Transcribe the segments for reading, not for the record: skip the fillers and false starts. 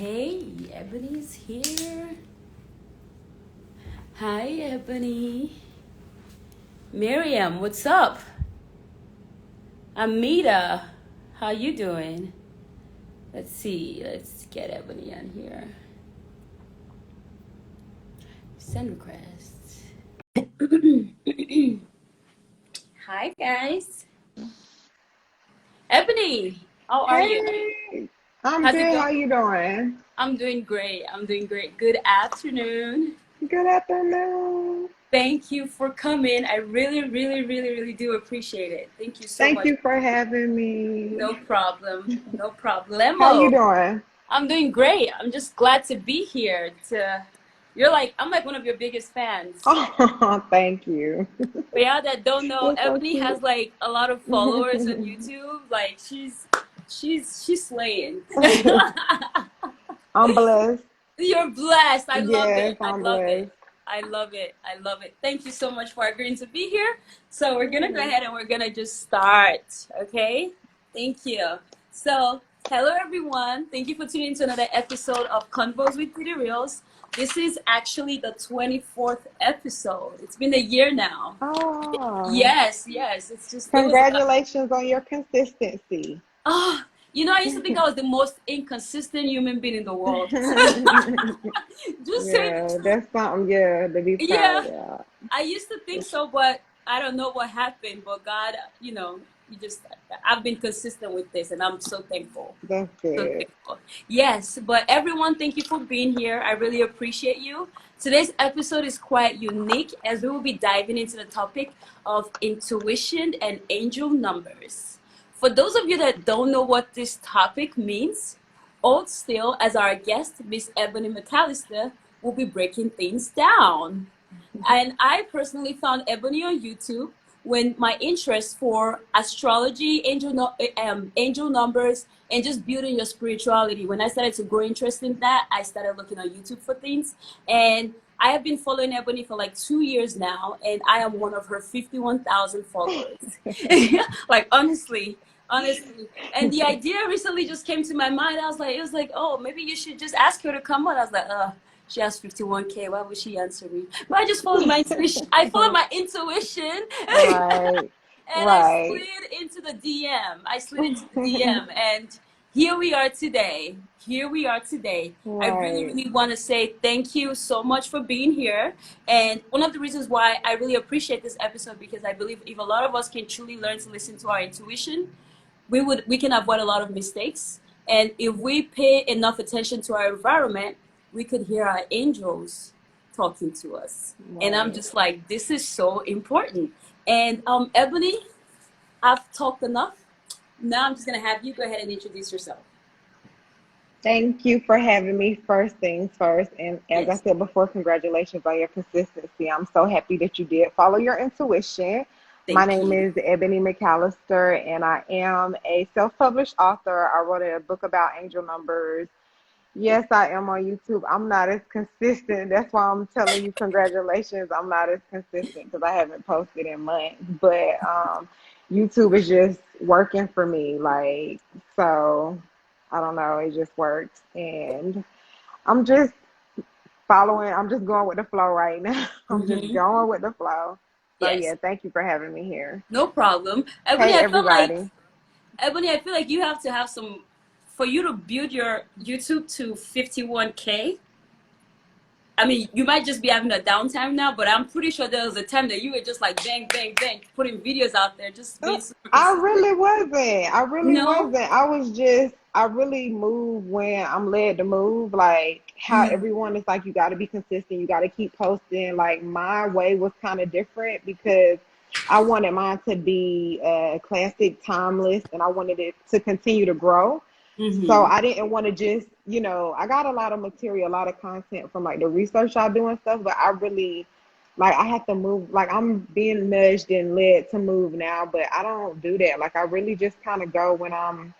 Hey, Ebony's here. Hi, Ebony. Miriam, what's up? Amita, how you doing? Let's see. Let's get Ebony on here. Send requests. Hi, guys. Ebony, how are you? Hey, I'm How's it good. going? How you doing? I'm doing great. I'm doing great. Good afternoon. Good afternoon. Thank you for coming. I really do appreciate it. Thank you so Thank much. you for having me. No problem. No How you problemo. doing? I'm doing great. I'm just glad to be here. I'm like one of your biggest fans. Oh, thank you. For y'all that don't know, You're so Ebony has cute. like a lot of followers on YouTube. Like she's slaying. I'm blessed. You're blessed. I love Yes, it. I I'm love it. blessed. I love it. I love it. Thank you so much for agreeing to be here. So we're gonna go Yes. ahead and we're gonna just start. Okay? Thank you. So hello everyone. Thank you for tuning in to another episode of Convos with Dederils. This is actually the 24th episode. It's been a year now. Oh, Yes. It was congratulations on your consistency. ah, I used to think I was the most inconsistent human being in the world. Just saying the Yeah, truth. that's something, yeah, to be Yeah, proud of. I used to think so, but I don't know what happened. But God, you just, I've been consistent with this, and I'm so thankful. That's So good. thankful. Yes, but everyone, thank you for being here. I really appreciate you. Today's episode is quite unique as we will be diving into the topic of intuition and angel numbers. For those of you that don't know what this topic means, Old Still, as our guest, Miss Ebony McAllister, will be breaking things down. And I personally found Ebony on YouTube when my interest for astrology, angel numbers, and just building your spirituality. When I started to grow interest in that, I started looking on YouTube for things. And I have been following Ebony for like 2 years now, and I am one of her 51,000 followers. Like honestly. And the idea recently just came to my mind. It was like, oh, maybe you should just ask her to come on. I was like, she has 51K. Why would she answer me? But I just followed my intuition. I followed my intuition. Right, And I right. slid into the DM. I slid into the DM. And here we are today. Here we are today. I Right. really want to say thank you so much for being here. And one of the reasons why I really appreciate this episode, because I believe if a lot of us can truly learn to listen to our intuition, we can avoid a lot of mistakes. And if we pay enough attention to our environment, we could hear our angels talking to us. And I'm Right. just like, this is so important. And Ebony, I've talked enough. Now I'm just gonna have you go ahead and introduce yourself. Thank you for having me, first things first. And as I Yes, said before, congratulations on your consistency. I'm so happy that you did follow your intuition. My thank name you. is Ebony McAllister, and I am a self published author. I wrote a book about angel numbers. Yes, I am on YouTube. I'm not as consistent. That's why I'm telling you congratulations. I'm not as consistent because I haven't posted in months. But YouTube is just working for me. Like, so I don't know. It just works. And I'm just I'm just going with the flow right now. I'm just Hmm. going with the flow. So, Yes, yeah, thank you for having me here. no problem. Hey, everybody. Ebony, I feel like you have to have some for you to build your YouTube to 51K. I mean, you might just be having a downtime now, but I'm pretty sure there was a time that you were just like bang, putting videos out there, just being super I consistent. really wasn't. I really No? wasn't. I really move when I'm led to move. Like how Mm. everyone is like, you got to be consistent. You got to keep posting. Like my way was kind of different because I wanted mine to be classic, timeless, and I wanted it to continue to grow. So Mm-hmm. I didn't want to just, I got a lot of material, a lot of content from like the research I do and stuff, but I really like I have to move. Like I'm being nudged and led to move now, but I don't do that. Like I really just kind of go when I'm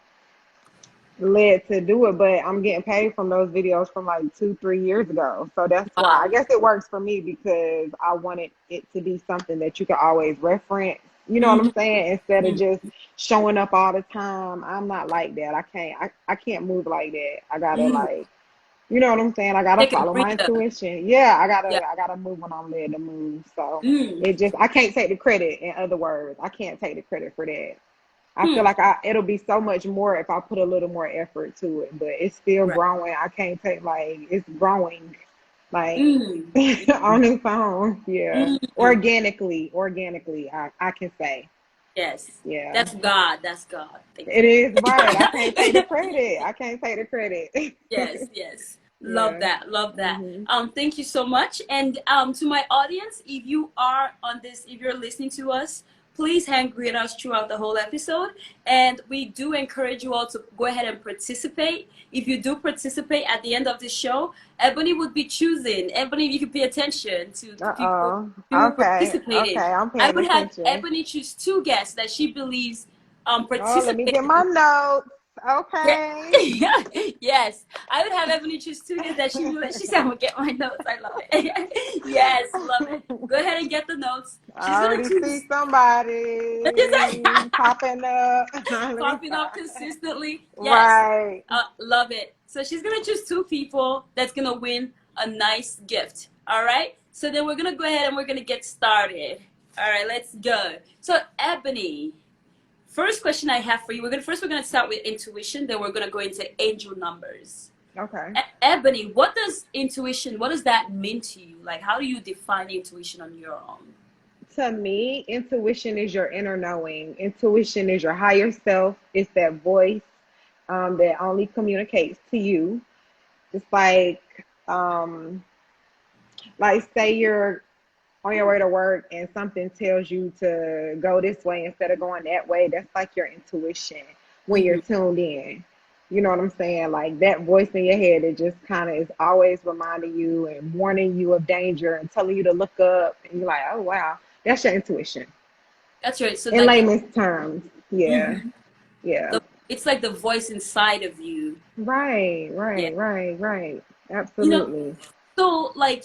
led to do it, but I'm getting paid from those videos from like 2, 3 years ago. So that's why I Wow. guess it works for me because I wanted it to be something that you can always reference. You know what I'm Mm-hmm. saying? Instead of just showing up all the time. I'm not like that. I can't move like that. I gotta Mm-hmm. like You know what I'm saying? I gotta Take a follow my breather. intuition. Yeah, Yeah. I gotta move when I'm led to move. So Mm. I can't take the credit. In other words, I can't take the credit for that. I feel Hmm. like it'll be so much more if I put a little more effort to it, but it's still Right. growing. I can't take like it's growing, like Mm. on its own. Yeah, Mm. organically, I can say, Yes. yeah, That's God. That's God. Thank it you. is right. I can't take the credit. I can't take the credit. Yes, yes. Love Yeah. that. Love that. Hmm. Thank you so much. And to my audience, if you are on this, if you're listening to us, please hand greet us throughout the whole episode. And we do encourage you all to go ahead and participate. If you do participate at the end of the show, Ebony would be choosing. Ebony, you could pay attention to the people Uh-oh. who Okay. participating. Okay. I'm I paying would have attention. Ebony choose two guests that she believes Oh, let me get participated. my notes. Yeah. Okay. Yes, I would have Ebony choose two days that she said, "I'm gonna get my notes." I love it. Yes, love it. Go ahead and get the notes. She's I gonna already choose. see somebody popping up. Let me Popping up stop. consistently. Yes, Right. love it. So she's gonna choose two people that's gonna win a nice gift. All right. So then we're gonna go ahead and we're gonna get started. All right, let's go. So Ebony, first question I have for you. We're gonna start with intuition. Then we're gonna go into angel numbers. Okay. Ebony, what does intuition? What does that mean to you? Like, how do you define intuition on your own? To me, intuition is your inner knowing. Intuition is your higher self. It's that voice that only communicates to you. It's like say you're on your way to work and something tells you to go this way instead of going that way. That's like your intuition when you're Mm-hmm. tuned in. You know what I'm saying? Like that voice in your head, it just kind of is always reminding you and warning you of danger and telling you to look up. And you're like, oh, wow, that's your intuition. That's right. So, In like, layman's terms. Yeah. mhm. Yeah. It's like the voice inside of you. Right, Yeah. right. You know, Absolutely. so like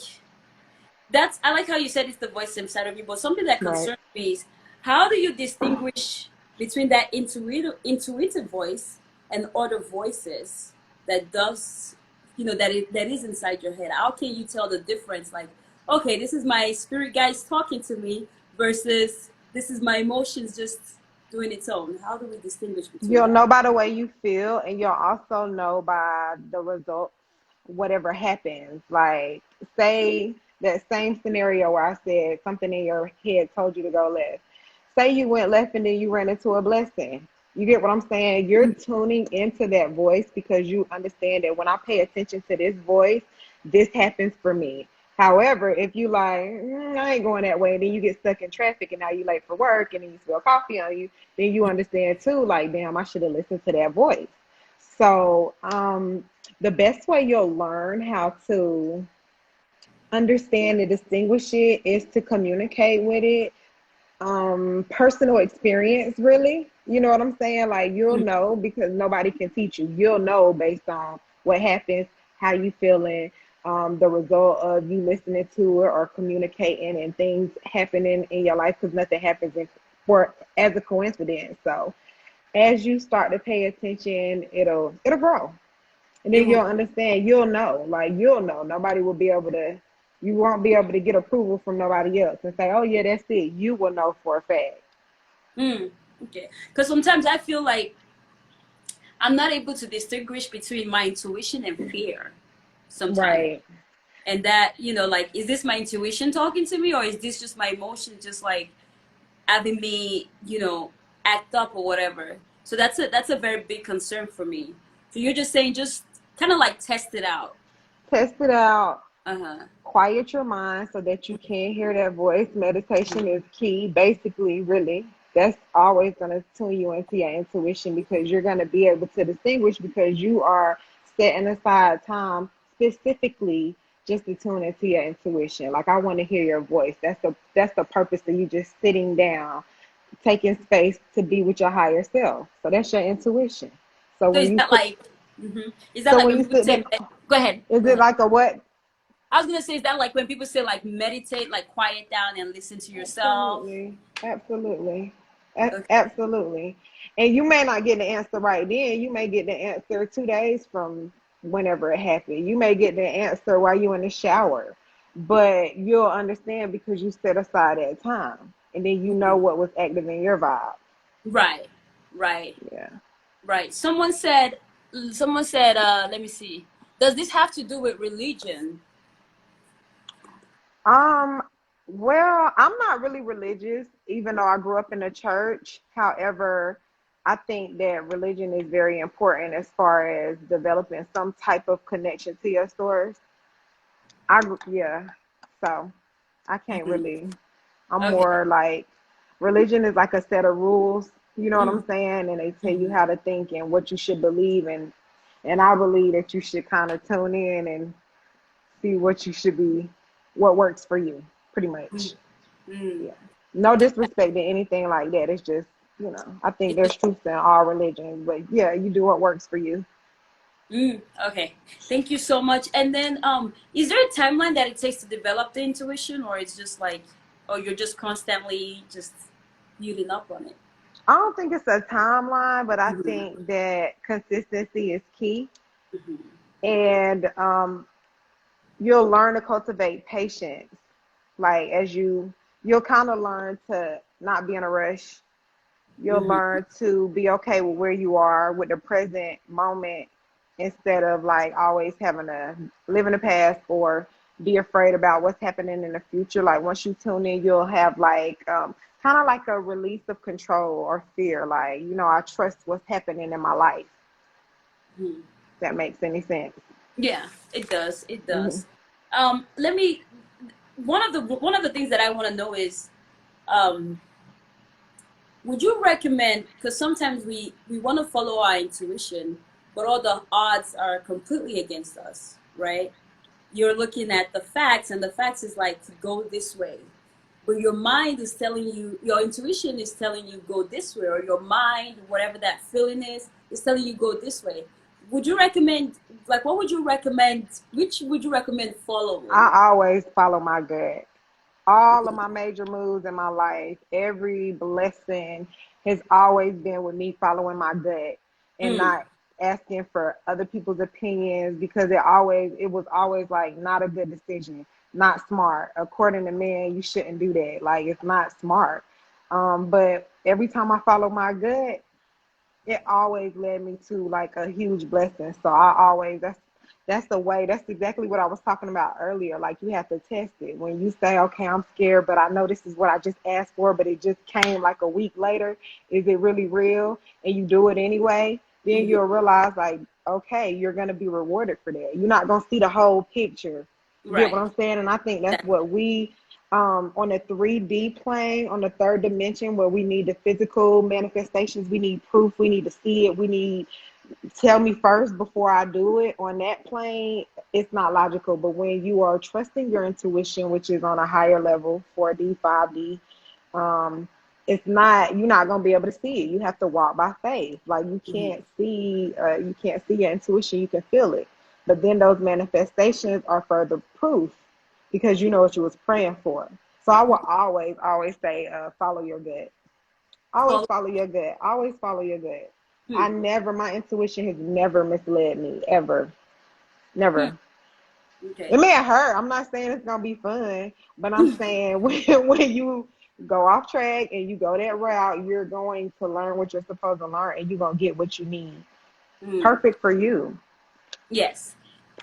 that's I like how you said it's the voice inside of you, but something that Right. concerns me is how do you distinguish between that intuitive voice and other voices that does that is inside your head? How can you tell the difference? Like, okay, this is my spirit guides talking to me versus this is my emotions just doing its own. How do we distinguish between You'll that? know by the way you feel, and you'll also know by the results, whatever happens. Like, say that same scenario where I said something in your head told you to go left. Say you went left and then you ran into a blessing. You get what I'm saying? You're tuning into that voice because you understand that when I pay attention to this voice, this happens for me. However, if you like, I ain't going that way, and then you get stuck in traffic and now you late for work and then you spill coffee on you, then you understand too, like, damn, I should have listened to that voice. So, the best way you'll learn how to understand and distinguish it is to communicate with it. Personal experience, really. You know what I'm saying? Like, you'll know because nobody can teach you. You'll know based on what happens, how you feeling, the result of you listening to it or communicating and things happening in your life because nothing happens for as a coincidence. So as you start to pay attention, it'll grow. And It then will. you'll understand, you'll know. Like you'll know. Nobody will be able to you won't be able to get approval from nobody else and say, oh yeah, that's it. You will know for a fact. Mm, okay. Because sometimes I feel like I'm not able to distinguish between my intuition and fear sometimes. Right. And that, like, is this my intuition talking to me or is this just my emotion just like having me, act up or whatever? So that's a very big concern for me. So you're just saying just kind of like test it out. Test it out. Uh-huh. Quiet your mind so that you can hear that voice. Meditation is key, basically, really. That's always going to tune you into your intuition because you're going to be able to distinguish because you are setting aside time specifically just to tune into your intuition. Like, I want to hear your voice. That's the purpose of you just sitting down, taking space to be with your higher self. So that's your intuition. So So when is you that sit, like, is that like when people sit say, down, go ahead, is go it ahead. like a what? I was gonna say, is that like when people say like meditate, like quiet down and listen to yourself? Absolutely. Absolutely. Okay. Absolutely. And you may not get the answer right then. You may get the answer 2 days from whenever it happens. You may get the answer while you're in the shower, but you'll understand because you set aside that time, and then you know what was active in your vibe. Right, right, Yeah. right. Someone said, let me see. Does this have to do with religion? Well, I'm not really religious, even though I grew up in a church. However, I think that religion is very important as far as developing some type of connection to your source. Yeah, so I can't Hmm. really, I'm Okay. more like, religion is like a set of rules, you know what Hmm. I'm saying? And they tell you Hmm. how to think and what you should believe in. And I believe that you should kind of tune in and see what you should be, what works for you, pretty much. Mm. Yeah. No disrespect to anything like that. It's just, I think It's there's just, truth in all religions, but yeah, you do what works for you. okay. Thank you so much. And then, is there a timeline that it takes to develop the intuition, or it's just like, oh, you're just constantly just building up on it? I don't think it's a timeline, but I Hmm. think that consistency is key. Hmm. And you'll learn to cultivate patience. Like you'll kind of learn to not be in a rush. You'll Hmm. learn to be okay with where you are with the present moment instead of like always having to live in the past or be afraid about what's happening in the future. Like once you tune in, you'll have like kind of like a release of control or fear. Like, I trust what's happening in my life. Hmm. If that makes any sense. Yeah, it does. It Hmm. does. Let me. One of the things that I want to know is, um, would you recommend? Because sometimes we want to follow our intuition, but all the odds are completely against us, right? You're looking at the facts, and the facts is like to go this way, but your mind is telling you, your intuition is telling you go this way, or your mind, whatever that feeling is telling you go this way. Would you recommend, like, what would you recommend? Which would you recommend following? I always follow my gut. All of my major moves in my life, every blessing has always been with me following my gut and Mm, not asking for other people's opinions because it was always like not a good decision, not smart. According to men, you shouldn't do that. Like it's not smart. But every time I follow my gut, it always led me to like a huge blessing. So I always that's the way. That's exactly what I was talking about earlier. Like you have to test it. When you say, "Okay, I'm scared, but I know this is what I just asked for, but it just came like a week later. Is it really real?" And you do it anyway, then mhm. you'll realize like, okay, you're gonna be rewarded for that. You're not gonna see the whole picture. You get what Right. I'm saying? And I think that's That, what we on the 3D plane, on the third dimension, where we need the physical manifestations, we need proof, we need to see it, we need tell me first before I do it. On that plane, it's not logical. But when you are trusting your intuition, which is on a higher level, 4D, 5D, um, you're not gonna be able to see it. You have to walk by faith. Like mhm. you can't see your intuition, you can feel it. But then those manifestations are further proof because you know what you was praying for. So I will always say, follow your gut. Always Follow. follow your gut. Always follow your gut. Hmm, My intuition has never misled me, ever. hmm, Never. It okay. may have hurt. I'm not saying it's gonna be fun, but I'm saying when you go off track and you go that route, you're going to learn what you're supposed to learn and you're gonna get what you need. Hmm. Perfect for you. Yes.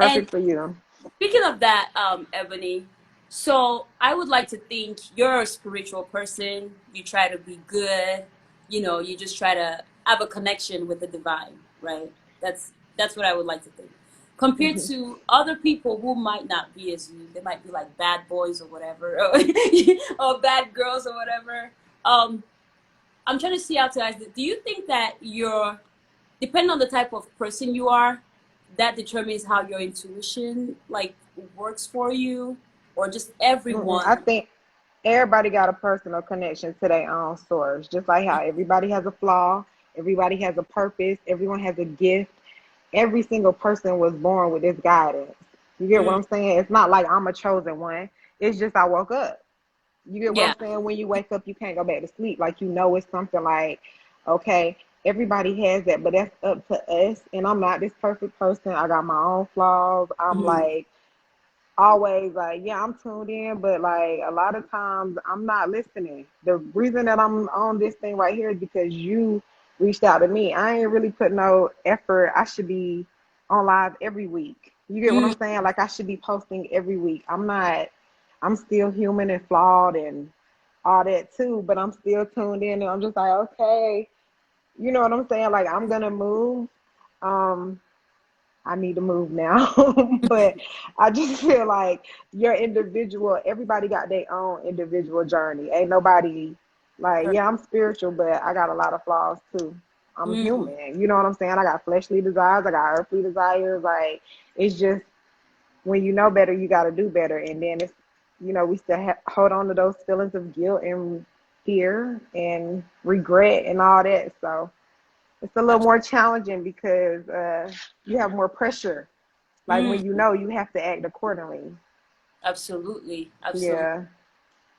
And Perfect for you. speaking of that, Ebony, so I would like to think you're a spiritual person. You try to be good. You just try to have a connection with the divine, right? That's what I would like to think. Compared Hmm. to other people who might not be as you, they might be like bad boys or whatever, or bad girls or whatever. Um, I'm trying to see out to guys. Do you think that depending on the type of person you are, that determines how your intuition like works for you, or just I everyone? think everybody got a personal connection to their own source. Just like how everybody has a flaw, everybody has a purpose, everyone has a gift. Every single person was born with this guidance. You get what Mm, I'm saying? It's not like I'm a chosen one. It's just I woke up. You get what yeah. I'm saying? When you wake up, you can't go back to sleep. Like it's something like, okay. everybody has that, but that's up to us. And I'm not this perfect person. I got my own flaws. I'm Mhm. like always like, yeah, I'm tuned in, but like a lot of times I'm not listening. The reason that I'm on this thing right here is because you reached out to me. I ain't really put no effort. I should be on live every week. You get what Mm. I'm saying? Like I should be posting every week. I'm not, I'm still human and flawed and all that too, but I'm still tuned in and I'm just like, okay, you know what I'm saying? Like I'm gonna move. Um, I need to move now. But I just feel like your individual, everybody got their own individual journey. Ain't nobody like, yeah, I'm spiritual, but I got a lot of flaws too. I'm Mm. human. You know what I'm saying? I got fleshly desires, I got earthly desires. Like, it's just when you know better, you got to do better. And then it's, you know, we still hold on to those feelings of guilt and fear and regret and all that. So it's a little more challenging because you have more pressure. Like Mm. when you know, you have to act accordingly. Absolutely. Absolutely. Yeah,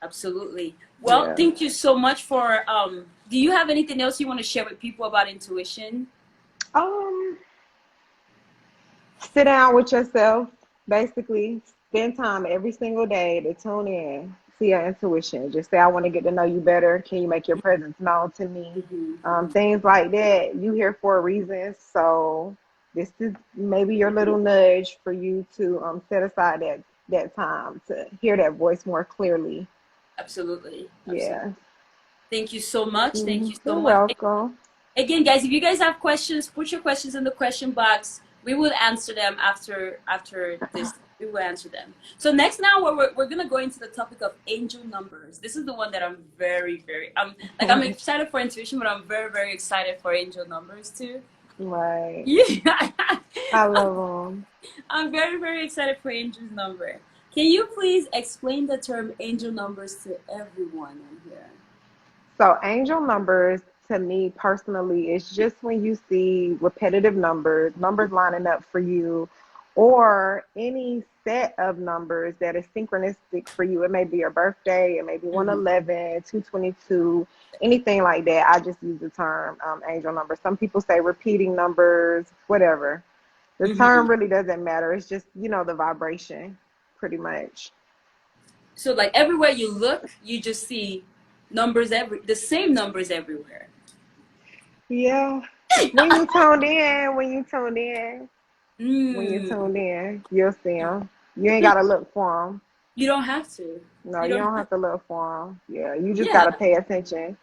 Absolutely. Well, yeah. thank you so much for do you have anything else you want to share with people about intuition? Um, Sit down with yourself. Basically, spend time every single day to tune in to your intuition. Just say, I want to get to know you better. Can you make your presence known to me? Mm-hmm. Things like that. You here for a reason. So this is maybe your little nudge for you to set aside that time to hear that voice more clearly. Absolutely. Absolutely. Yeah. Thank you so much. Thank you so You're much. welcome. Again, guys, if you guys have questions, put your questions in the question box. We will answer them after this. We will answer them. So next, now we're gonna go into the topic of angel numbers. This is the one that I'm very I'm excited for intuition, but I'm very excited for angel numbers too. Right. Yeah, I love them. I'm very excited for angel number. Can you please explain the term angel numbers to everyone in here? So angel numbers to me personally is just when you see repetitive numbers lining up for you, or any set of numbers that is synchronistic for you. It may be your birthday, it may be Mm-hmm. 111, 222, anything like that. I just use the term angel numbers. Some people say repeating numbers, whatever. The Mm-hmm. term really doesn't matter. It's just, the vibration pretty much. So like everywhere you look, you just see the same numbers everywhere. Yeah. When you tuned in, when you tuned in, when you Mm. tuned in, you'll see them. You ain't gotta look for them. You don't have to. No, You you don't don't have. have to look for them. Yeah, you just Yeah, gotta pay attention.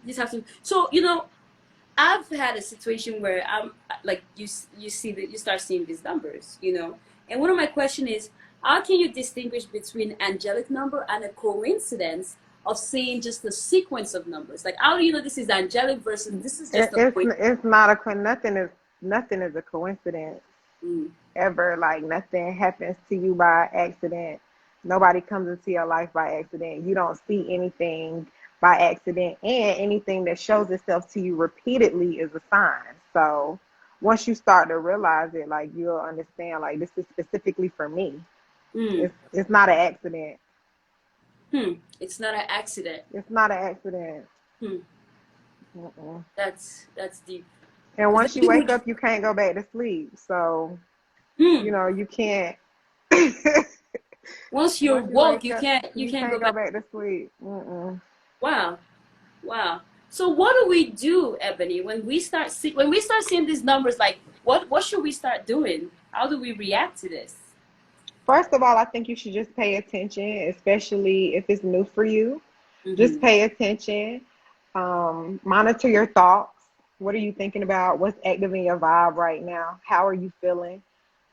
you just have to. So I've had a situation where I'm like you see that you start seeing these numbers. And one of my question is, how can you distinguish between angelic number and a coincidence of seeing just a sequence of numbers? Like how do you know this is angelic versus this is just It, a it's coincidence? it's not nothing is a coincidence Mm. ever. Like nothing happens to you by accident. Nobody comes into your life by accident. You don't see anything by accident, and anything that shows itself to you repeatedly is a sign. So once you start to realize it, like you'll understand, like this is specifically for me. Mm. It's not an accident. It's not an accident. It's not an accident. Hmm. Mm-mm. That's deep. And Because once you wake up, you can't go back to sleep. So hmm. you can't. Once you're Once you woke, wake you up, can't you go can't go back. back to sleep. Mm-mm. Wow, wow. So what do we do, Ebony, when we start seeing these numbers? Like, what should we start doing? How do we react to this? First of all, I think you should just pay attention, especially if it's new for you. Just Mm-hmm. pay attention. Monitor your thoughts. What are you thinking about? What's active in your vibe right now? How are you feeling?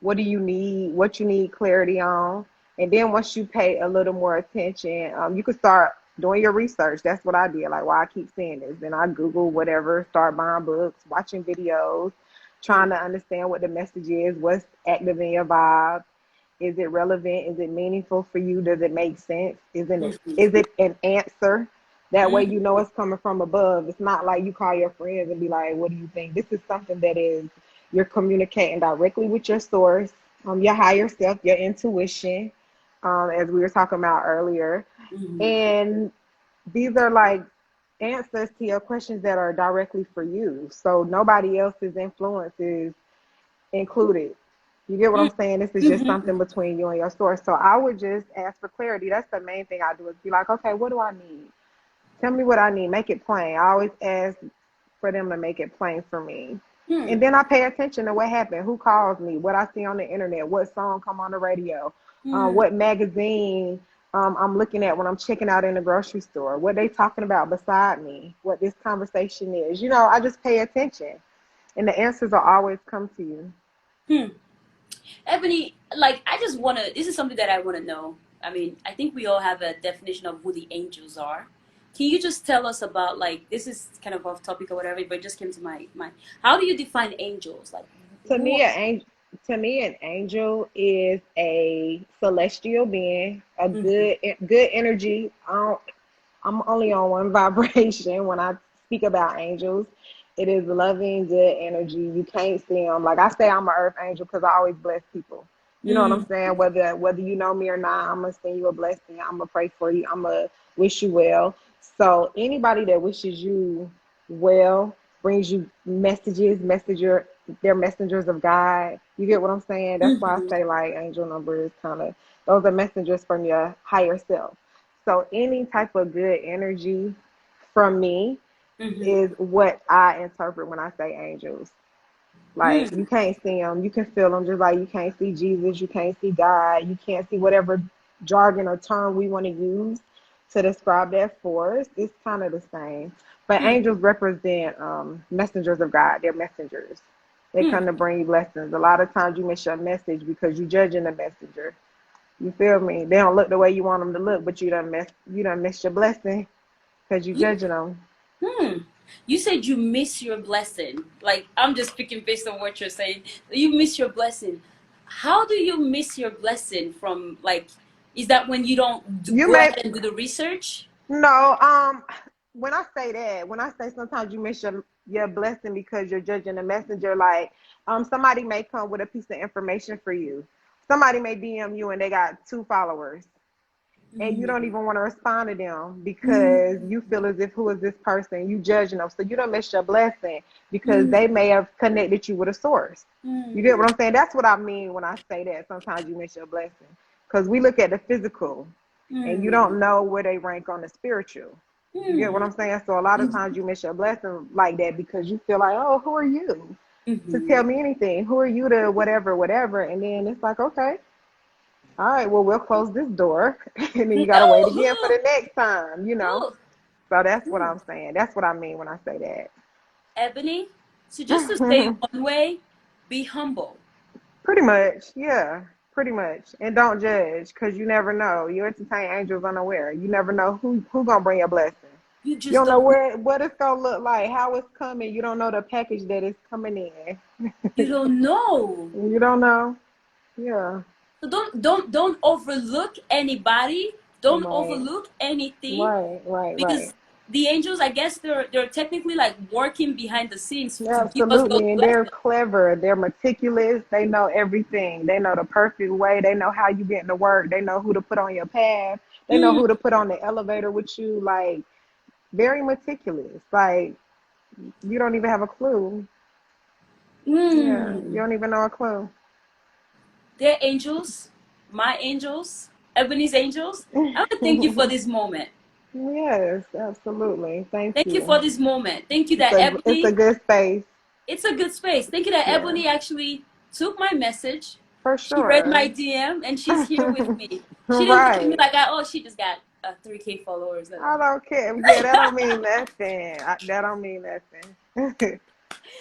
What do you need? What you need clarity on? And then once you pay a little more attention, you can start doing your research. That's what I did. Like, why I keep saying this. Then I Google whatever, start buying books, watching videos, trying to understand what the message is, what's active in your vibe. Is it relevant? Is it meaningful for you? Does it make sense? Mm-hmm. Is it an answer? That way you Mm-hmm. know it's coming from above. It's not like you call your friends and be like, what do you think? This is something that is, you're communicating directly with your source, your higher self, your intuition, as we were talking about earlier. Mm-hmm. And these are like answers to your questions that are directly for you. So nobody else's influence is included. You get what I'm saying? This is just Mm-hmm. something between you and your source. So I would just ask for clarity. That's the main thing I do is be like, okay, what do I need? Tell me what I need. Make it plain. I always ask for them to make it plain for me. Hmm. And then I pay attention to what happened, who calls me, what I see on the internet, what song come on the radio, Hmm. what magazine I'm looking at when I'm checking out in the grocery store, what they talking about beside me, what this conversation is. You know, I just pay attention, and the answers will always come to you. Hmm. Ebony, like, I just want to, this is something that I want to know. I mean, I think we all have a definition of who the angels are. Can you just tell us about, like, this is kind of off topic or whatever, but it just came to my mind. How do you define angels? Like, To who me, are. an angel is a celestial being, a Mhm. good energy. I'm only on one vibration when I speak about angels. It is loving, good energy. You can't see them. Like I say, I'm an earth angel because I always bless people. You know what I'm Mm. saying? Whether you know me or not, I'm gonna send you a blessing. I'm gonna pray for you. I'm gonna wish you well. So anybody that wishes you well brings you messages, they're messengers of God. You get what I'm saying? That's why I Mhm. say like angel numbers kind of those are messengers from your higher self. So any type of good energy from me Mhm. is what I interpret when I say angels. Like Mm. you can't see them, you can feel them, just like you can't see Jesus, you can't see God, you can't see whatever jargon or term we want to use to describe that force. It's kind of the same. But Mm. angels represent messengers of God. They're messengers. They Mm. come to bring you blessings. A lot of times you miss your message because you're judging the messenger. You feel me? They don't look the way you want them to look, but you done missed your blessing because you You. judging them. Hmm. You said you miss your blessing. Like, I'm just speaking based on what you're saying. You miss your blessing. How do you miss your blessing from, like, is that when you don't You go may ahead and do the research? no. When I say that, when I say sometimes you miss your blessing because you're judging the messenger, like somebody may come with a piece of information for you. Somebody may DM you and they got 2 followers, and you don't Mm. even want to respond to them because Mm. you feel as if who is this person? You judging them, so you don't miss your blessing because they Mm. may have connected you with a source. You get Mm. what I'm saying? That's what I mean when I say that. Sometimes you miss your blessing because we look at the physical, and you Mm. don't know where they rank on the spiritual. You get what Mm. I'm saying? So a lot of times Mm. you miss your blessing like that because you feel like, oh, who are you to tell Mm. me anything? Who are you to whatever, whatever? And then it's like, okay, all right, well, we'll close this door. And then you got to wait again for Oh, the next time, you know? oh, So that's what oh. I'm saying. That's what I mean when I say Ebony. So just to say that. one way, be humble. Pretty much, yeah, pretty much. And don't judge because you never know. You entertain angels unaware. You never know who gonna bring a blessing. You You just don't know don't. what it's gonna look like, how it's coming. You don't know the package that is coming in. You don't know. You don't know. Yeah. So don't overlook anybody. Don't Right. overlook anything Right. Right. Right. because the angels, I guess they're technically like working behind the scenes Yeah, to give us those absolutely. And they're blessings. clever. They're meticulous. They know everything. They know the perfect way. They know how you get to work. They know who to put on your path. They know Mm, who to put on the elevator with you. Like very meticulous. Like you don't even have a clue. Yeah, you mm. don't even know a clue. They're angels, my angels, Ebony's angels. I want to thank you for this moment. Yes, absolutely. Thank Thank you you. for this moment. Thank you that It's a Ebony. good space. It's a good space. Thank you that Yeah, Ebony actually took my message. for She read my sure. DM and she's here with me. She didn't look at me Right. like, oh, she just got 3K followers. I don't care. Yeah, that don't mean nothing. That don't mean nothing. Because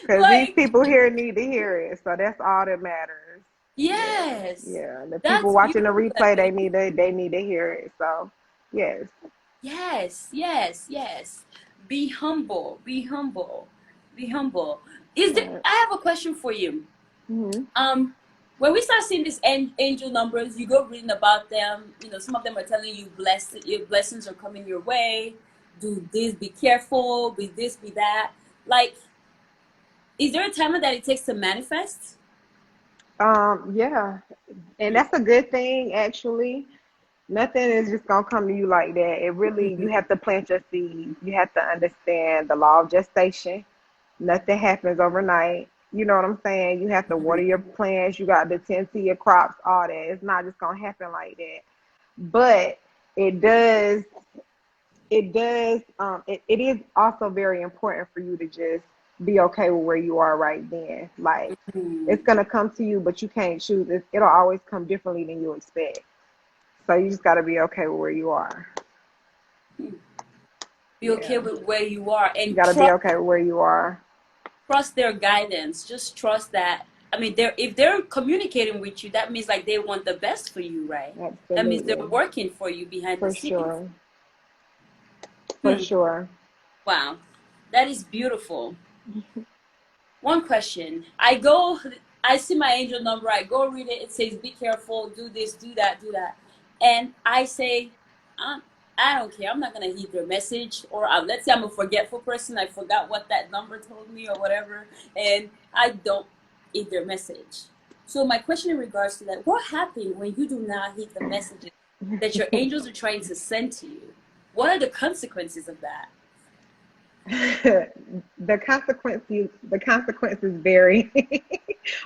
these Like, people here need to hear it. So that's all that matters. Yeah, yes, yeah. The people that's watching the beautiful, replay, Ebony. they need to hear it. So, yes. Yes, yes, yes. Be humble. Be humble. Be humble. Is there? Right. I have a question for you. Mm-hmm. Um, when we start seeing these angel numbers, you go reading about them. You know, some of them are telling you your blessings are coming your way. Do this. Be careful. Be this. Be that. Like, is there a timer that it takes to manifest? Yeah, and that's a good thing actually. Nothing is just gonna come to you like that. It really, you have to plant your seeds. You have to understand the law of gestation. Nothing happens overnight. You know what I'm saying? You have to water your plants. You got to tend to your crops, all that. It's not just gonna happen like that. But it does. It is also very important for you to just be okay with where you are right then. Like, it's gonna come to you, but you can't choose it. It'll always come differently than you expect. So you just got to be okay with where you are. Be okay with where you are, You and got to be okay with where you are. trust their guidance. Just trust that. I mean, if they're communicating with you, that means like they want the best for you, right? Absolutely. That means they're working for you behind the scenes. Sure. For sure. Wow, that is beautiful. One question. I see my angel number, I go read it, it says be careful, do this, do that, do that. And I say, I don't care, I'm not gonna heed their message. Or let's say I'm a forgetful person, I forgot what that number told me or whatever, and I don't heed their message. So my question in regards to that, what happens when you do not heed the messages that your angels are trying to send to you? What are the consequences of that? The consequences vary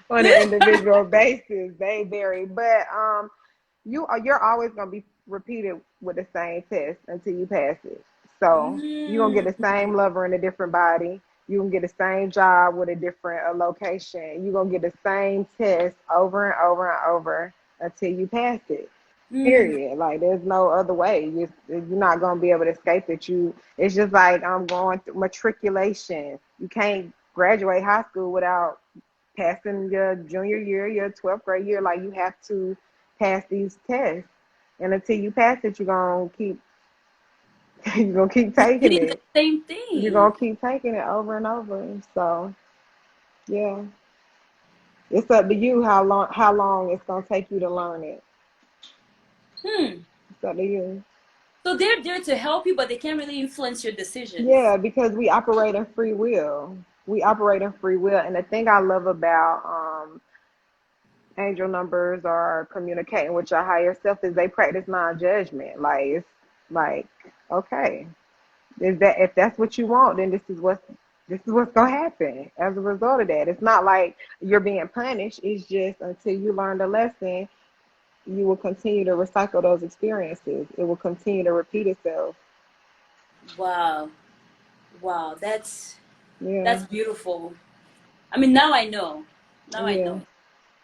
on an individual basis. They vary, but you're always gonna be repeated with the same test until you pass it. So you're gonna get the same lover in a different body. You're gonna get the same job with a different location. You're gonna get the same test over and over and over until you pass it. Period. Like, there's no other way. You're not gonna be able to escape it. It's just like I'm going through matriculation. You can't graduate high school without passing your junior year, your 12th grade year. Like, you have to pass these tests, and until you pass it, you're gonna keep taking Repeating the it. same thing. You're gonna keep taking it over and over. So, yeah, it's up to you how long it's gonna take you to learn it. It's up to you. So they're there to help you, but they can't really influence your decisions. Yeah, because we operate in free will. And the thing I love about angel numbers or communicating with your higher self is they practice non-judgment. Like, it's like, okay, if that's what you want, then this is what's gonna happen as a result of that. It's not like you're being punished. It's just until you learn the lesson, you will continue to recycle those experiences. It will continue to repeat itself. Wow, that's beautiful. I mean, now I know. I know.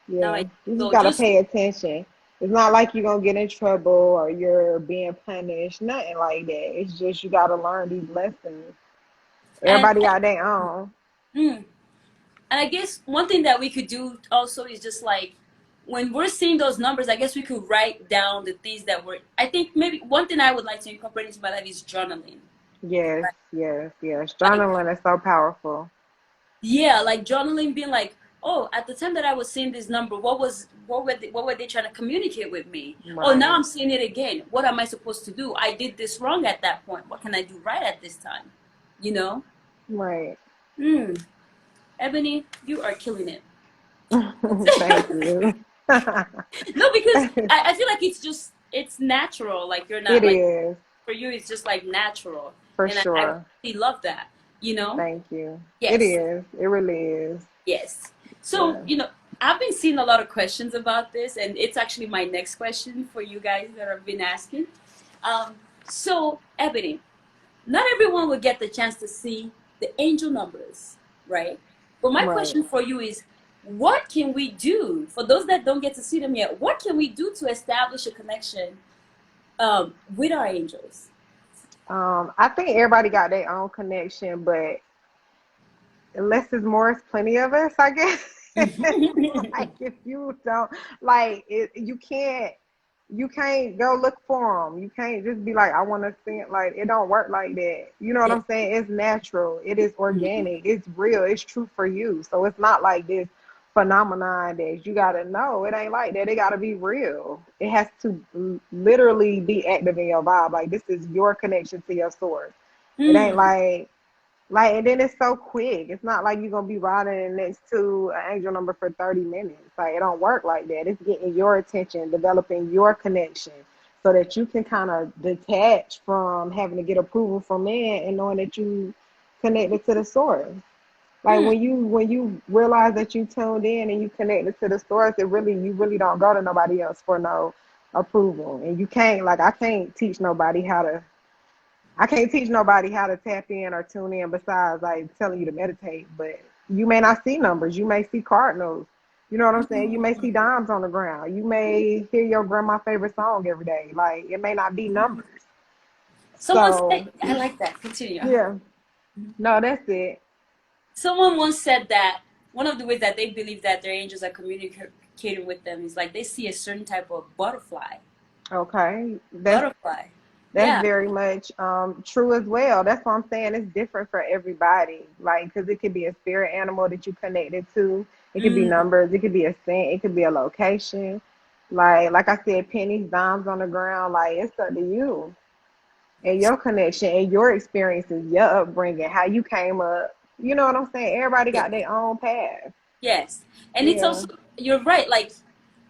Yeah, you just gotta pay attention. It's not like you're gonna get in trouble or you're being punished. Nothing like that. It's just you gotta learn these lessons. Everybody got their own. And I guess one thing that we could do also is just like, when we're seeing those numbers, I guess we could write down the things that were. I think maybe one thing I would like to incorporate into my life is journaling. Yes. Journaling is so powerful. Yeah, like journaling, being like, oh, at the time that I was seeing this number, what were they trying to communicate with me? Right. Oh, now I'm seeing it again. What am I supposed to do? I did this wrong at that point. What can I do right at this time? You know? Right. Ebony, you are killing it. Thank you. No, because I feel like it's natural. Like, you're not it like, is. For you, it's just like natural. For sure. I really love that, you know? Thank you. Yes. It is. It really is. Yes. So, I've been seeing a lot of questions about this, and it's actually my next question for you guys that I've been asking. So, Ebony, not everyone will get the chance to see the angel numbers, right? But my question for you is, what can we do for those that don't get to see them yet? What can we do to establish a connection with our angels? I think everybody got their own connection, but less is more. It's plenty of us, I guess. Like, if you don't like it, you can't go look for them. You can't just be like, I want to see it. Like, it don't work like that. You know what I'm saying? It's natural. It is organic. It's real. It's true for you. So it's not like this phenomenon that you gotta know. It ain't like that. It gotta be real. It has to literally be active in your vibe. Like, this is your connection to your source. It ain't like, and then it's so quick. It's not like you're gonna be riding next to an angel number for 30 minutes. Like, it don't work like that. It's getting your attention, developing your connection. so that you can kind of detach from having to get approval from man and knowing that you connected to the source. Like Hmm. when you realize that you tuned in and you connected to the source, you really don't go to nobody else for no approval. And you can't, like, I can't teach nobody how to tap in or tune in besides like telling you to meditate. But you may not see numbers. You may see cardinals. You know what I'm saying? You may see dimes on the ground. You may hear your grandma's favorite song every day. Like, it may not be numbers. Someone So said, I like that. Continue. yeah, no, that's it. Someone once said that one of the ways that they believe that their angels are communicating with them is like they see a certain type of butterfly. Okay, Butterfly. that's Yeah. very much true as well. That's what I'm saying. It's different for everybody. Like, because it could be a spirit animal that you connected to. It could be Mm. numbers. It could be a scent. It could be a location. Like I said, pennies, dimes on the ground. Like, it's up to you and your connection and your experiences, your upbringing, how you came up. You know what I'm saying? Everybody Yeah. got their own path. Yes. And it's Yeah. also, you're right. Like,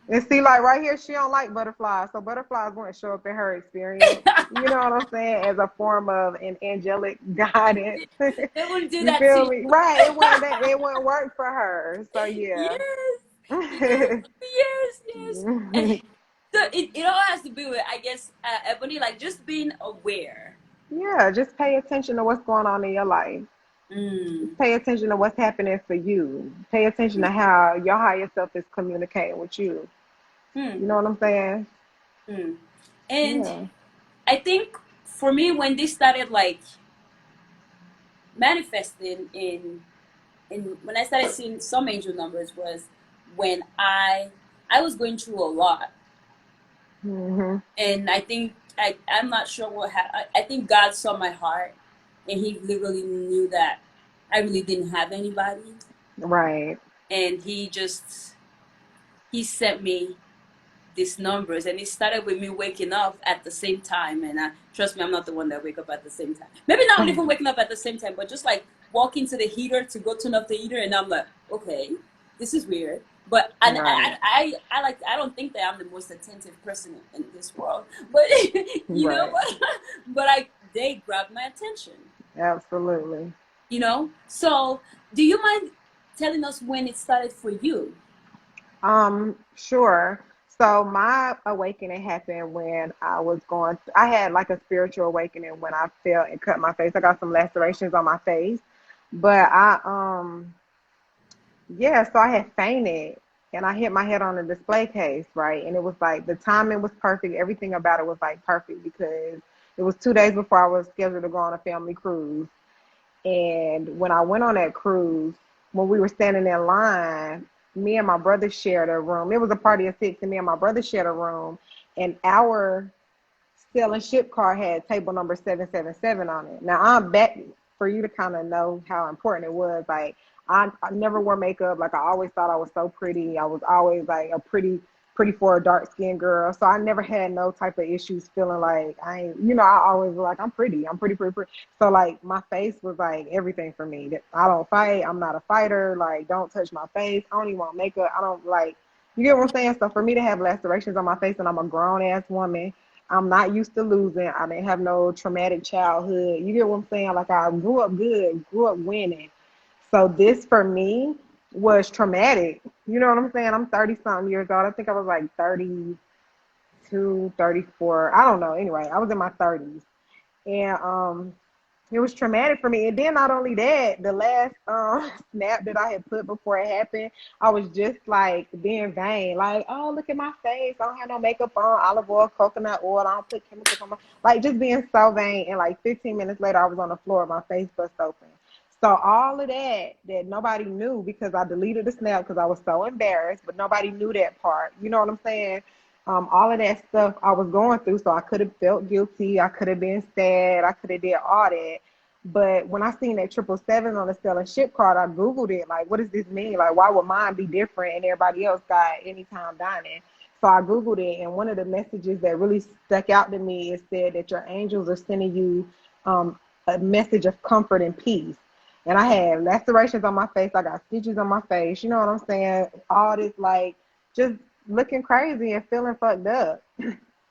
And see, like right here, she don't like butterflies, so butterflies wouldn't show up in her experience. You know what I'm saying? As a form of an angelic guidance. they wouldn't do You that to feel you. me? Right? It wouldn't work for her. So yeah. Yes. Yes. Yes. Yes. And so it all has to be with, I guess, Ebony, like just being aware. Yeah, just pay attention to what's going on in your life. Mm. Pay attention to what's happening for you. Pay attention to how your higher self is communicating with you. Hmm. You know what I'm saying? Hmm. And Yeah. I think for me, when this started like manifesting in when I started seeing some angel numbers was when I was going through a lot, Hmm. and I think I'm not sure what happened. I think God saw my heart, and He literally knew that I really didn't have anybody, Right. and He sent me these numbers, and it started with me waking up at the same time. And trust me, I'm not the one that wake up at the same time. Maybe not even waking up at the same time, but just like walking to the heater to go turn off the heater, and I'm like, okay, this is weird. But Right. I don't think that I'm the most attentive person in this world, but you know, Right. but they grabbed my attention, Absolutely. you know. So, do you mind telling us when it started for you? Sure. So my awakening happened when I had like a spiritual awakening when I fell and cut my face. I got some lacerations on my face. But so I had fainted and I hit my head on a display case, right? And it was like the timing was perfect. Everything about it was like perfect because it was 2 days before I was scheduled to go on a family cruise. And when I went on that cruise, when we were standing in line, me and my brother shared a room. It was a party of six, and me and my brother shared a room. And our sailing ship card had table number 777 on it. Now, I'm back for you to kind of know how important it was. Like, I never wore makeup. Like, I always thought I was so pretty. I was always like a pretty for a dark skinned girl. So I never had no type of issues feeling like I always was like, I'm pretty. I'm pretty, pretty, pretty. So like my face was like everything for me. I don't fight. I'm not a fighter. Like, don't touch my face. I don't even want makeup. I don't like, you get what I'm saying? So for me to have lacerations on my face and I'm a grown ass woman, I'm not used to losing. I didn't have no traumatic childhood. You get what I'm saying? Like, I grew up good, grew up winning. So this for me was traumatic. You know what I'm saying? I'm 30 something years old. I think I was like 32, 34. I don't know. Anyway, I was in my 30s. And it was traumatic for me. And then not only that, the last snap that I had put before it happened, I was just like being vain. Like, oh, look at my face. I don't have no makeup on, olive oil, coconut oil. I don't put chemicals on my, like, just being so vain. And like 15 minutes later, I was on the floor, my face bust open. So all of that nobody knew because I deleted the snap because I was so embarrassed, but nobody knew that part. You know what I'm saying? All of that stuff I was going through, so I could have felt guilty. I could have been sad. I could have did all that. But when I seen that 777 on the selling ship card, I Googled it. Like, what does this mean? Like, why would mine be different and everybody else got anytime dining? So I Googled it, and one of the messages that really stuck out to me is said that your angels are sending you a message of comfort and peace. And I had lacerations on my face. I got stitches on my face. You know what I'm saying? All this, like, just looking crazy and feeling fucked up.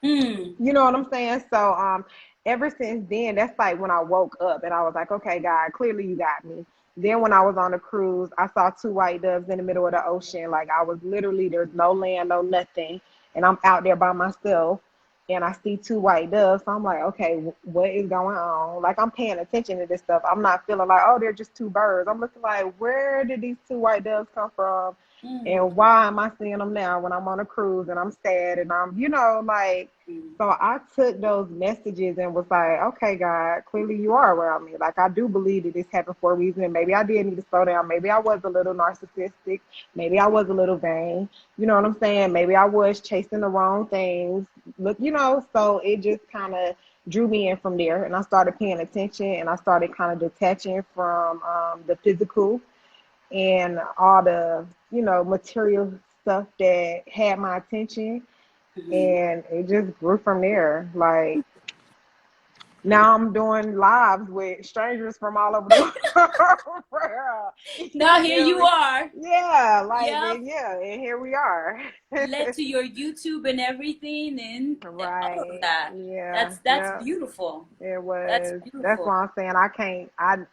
Mm. You know what I'm saying? So ever since then, that's like when I woke up and I was like, okay, God, clearly you got me. Then when I was on a cruise, I saw two white doves in the middle of the ocean. Like I was literally, there's no land, no nothing. And I'm out there by myself and I see two white doves. So I'm like, okay, what is going on? Like I'm paying attention to this stuff. I'm not feeling like, oh, they're just two birds. I'm looking like, where did these two white doves come from? Mm. And why am I seeing them now when I'm on a cruise and I'm sad and I'm, like, Mm. so I took those messages and was like, okay, God, clearly you are around me. Like, I do believe that this happened for a reason. And maybe I did need to slow down. Maybe I was a little narcissistic. Maybe I was a little vain. You know what I'm saying? Maybe I was chasing the wrong things. Look, so it just kind of drew me in from there. And I started paying attention and I started kind of detaching from the physical and all the, material stuff that had my attention. Mm. And it just grew from there. Like now I'm doing lives with strangers from all over the world. You Now here feel you me? are. Yeah, like Yep. and here we are. Led to your YouTube and everything and all of Right. that. Yeah. That's Yeah. beautiful. It That's was. That's beautiful. why I'm saying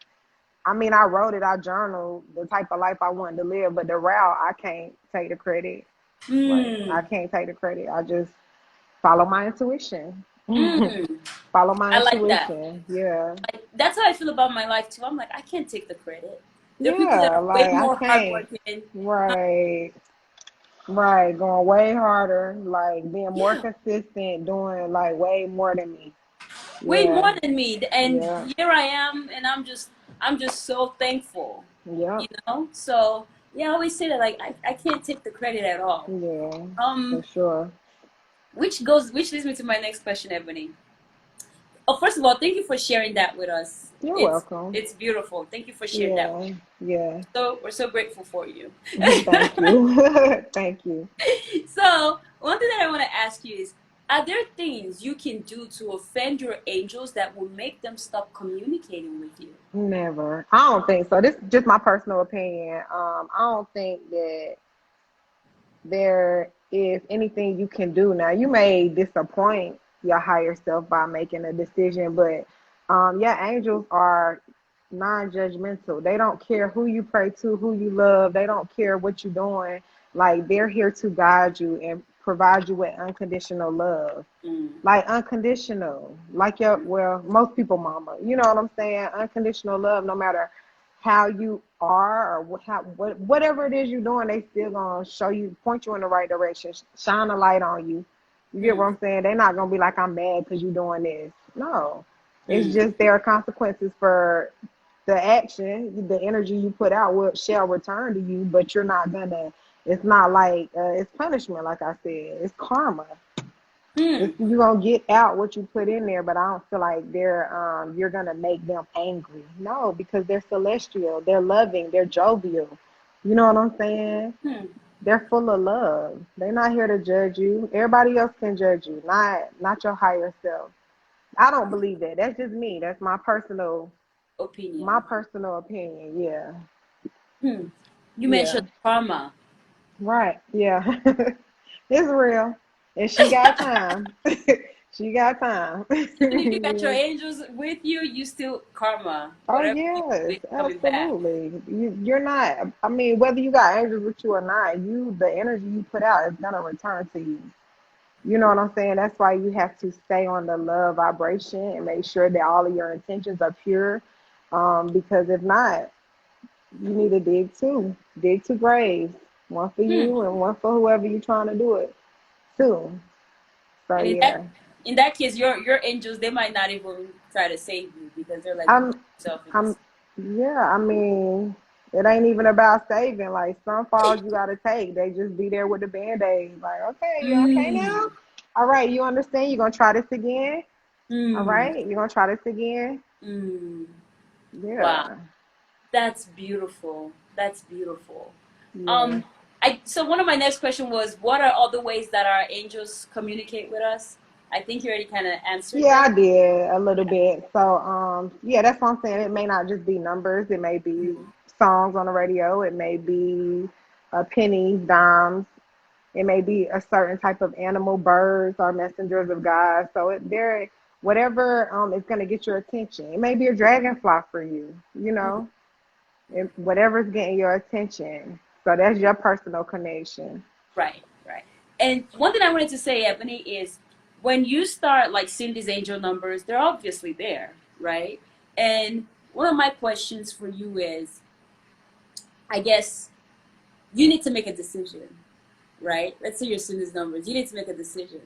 I mean I wrote it, I journaled the type of life I wanted to live, but the route I can't take the credit. Like I Mm. can't take the credit. I just follow my intuition. Mm. Follow my I like that. intuition. Yeah. Like, that's how I feel about my life too. I'm like, I can't take the credit. There are people that Yeah. are way Like I more can't. hardworking. Right. Right. Going way harder. Like being more Yeah, consistent, doing like way more than me. way Yeah. more than me. And Yeah. here I am, and I'm just so thankful, Yep. you know. So yeah, I always say that like I can't take the credit at all. Yeah. For Um, sure. which leads me to my next question, Ebony. Oh, first of all, thank you for sharing that with us. You're welcome. It's beautiful. Thank you for sharing that. Yeah. Yeah. So we're so grateful for you. Thank you. Thank you. So one thing that I want to ask you is, are there things you can do to offend your angels that will make them stop communicating with you? Never. I don't think so. This is just my personal opinion. I don't think that there is anything you can do. Now, you may disappoint your higher self by making a decision, but your angels are non-judgmental. They don't care who you pray to, who you love. They don't care what you're doing. Like they're here to guide you and provide you with unconditional love. Mm. Like unconditional, like most people, mama. You know what I'm saying? Unconditional love, no matter how you are or whatever it is you're doing, they still gonna show you, point you in the right direction, shine a light on you. You get what Mm. I'm saying? They're not gonna be like, I'm mad because you're doing this. No, it's Mm. just there are consequences for the action. The energy you put out shall return to you, but you're not gonna. It's not like it's punishment, like I said. It's karma. Mm. You're gonna get out what you put in there, but I don't feel like you're gonna make them angry. No, because they're celestial, they're loving, they're jovial. You know what I'm saying? Mm. They're full of love. They're not here to judge you. Everybody else can judge you, not your higher self. I don't believe that. That's just me. That's my Opinion. personal opinion. Yeah. Hmm. You Yeah. mentioned karma. Right. Yeah. It's real. And she got time. She got time. Even if you got your angels with you, you still karma. Oh Whatever you do yes, is coming back. absolutely. You're not. I mean, whether you got angels with you or not, the energy you put out is gonna return to you. You know what I'm saying? That's why you have to stay on the love vibration and make sure that all of your intentions are pure. Because if not, you need to dig two graves, one for Hmm. you and one for whoever you're trying to do it to. So And yeah, in that case, your angels, they might not even try to save you because they're like, I'm yourself in I'm this. yeah, I mean, it ain't even about saving. Like some falls you gotta take. They just be there with the band-aid. Like, okay, you okay now? Mm. All right, you understand? You're gonna try this again? All Mm. right, you're gonna try this again? Mm. Wow. Yeah. That's beautiful. That's beautiful. Yeah. Um, so one of my next question was, what are all the ways that our angels communicate with us? I think you already kind of answered Yeah, that. I did a little bit. So, yeah, that's what I'm saying. It may not just be numbers. It may be Mm. songs on the radio. It may be pennies, dimes, It may be a certain type of animal. Birds are messengers of God. So they're whatever is going to get your attention. It may be a dragonfly for you, you know, whatever's getting your attention. So that's your personal connection. Right, right. And one thing I wanted to say, Ebony, is when you start like seeing these angel numbers, they're obviously there, right? And one of my questions for you is, I guess you need to make a decision, right? Let's say you're seeing these numbers. You need to make a decision.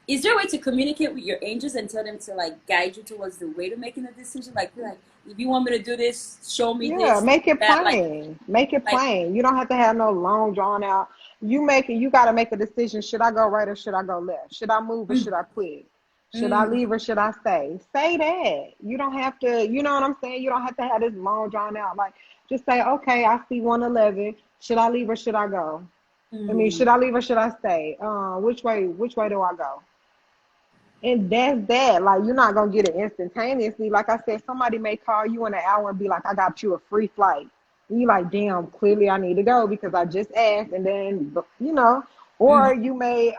Is there a way to communicate with your angels and tell them to like guide you towards the way to making a decision? Like, if you want me to do this, show me Yeah, this. make it that, plain. Make it like, plain. You don't have to have no long drawn out. You got to make a decision. Should I go right or should I go left? Should I move or should I quit? Should I leave or should I stay? Say that. You don't have to, you know what I'm saying? You don't have to have this long drawn out. Like, just say, okay, I see 111. Should I leave or should I go? I mean, should I leave or should I stay? Which way do I go? And that's that. Like, you're not going to get it instantaneously. Like I said, somebody may call you in an hour and be like, I got you a free flight. And you're like, damn, clearly I need to go because I just asked. And then, you know, or you may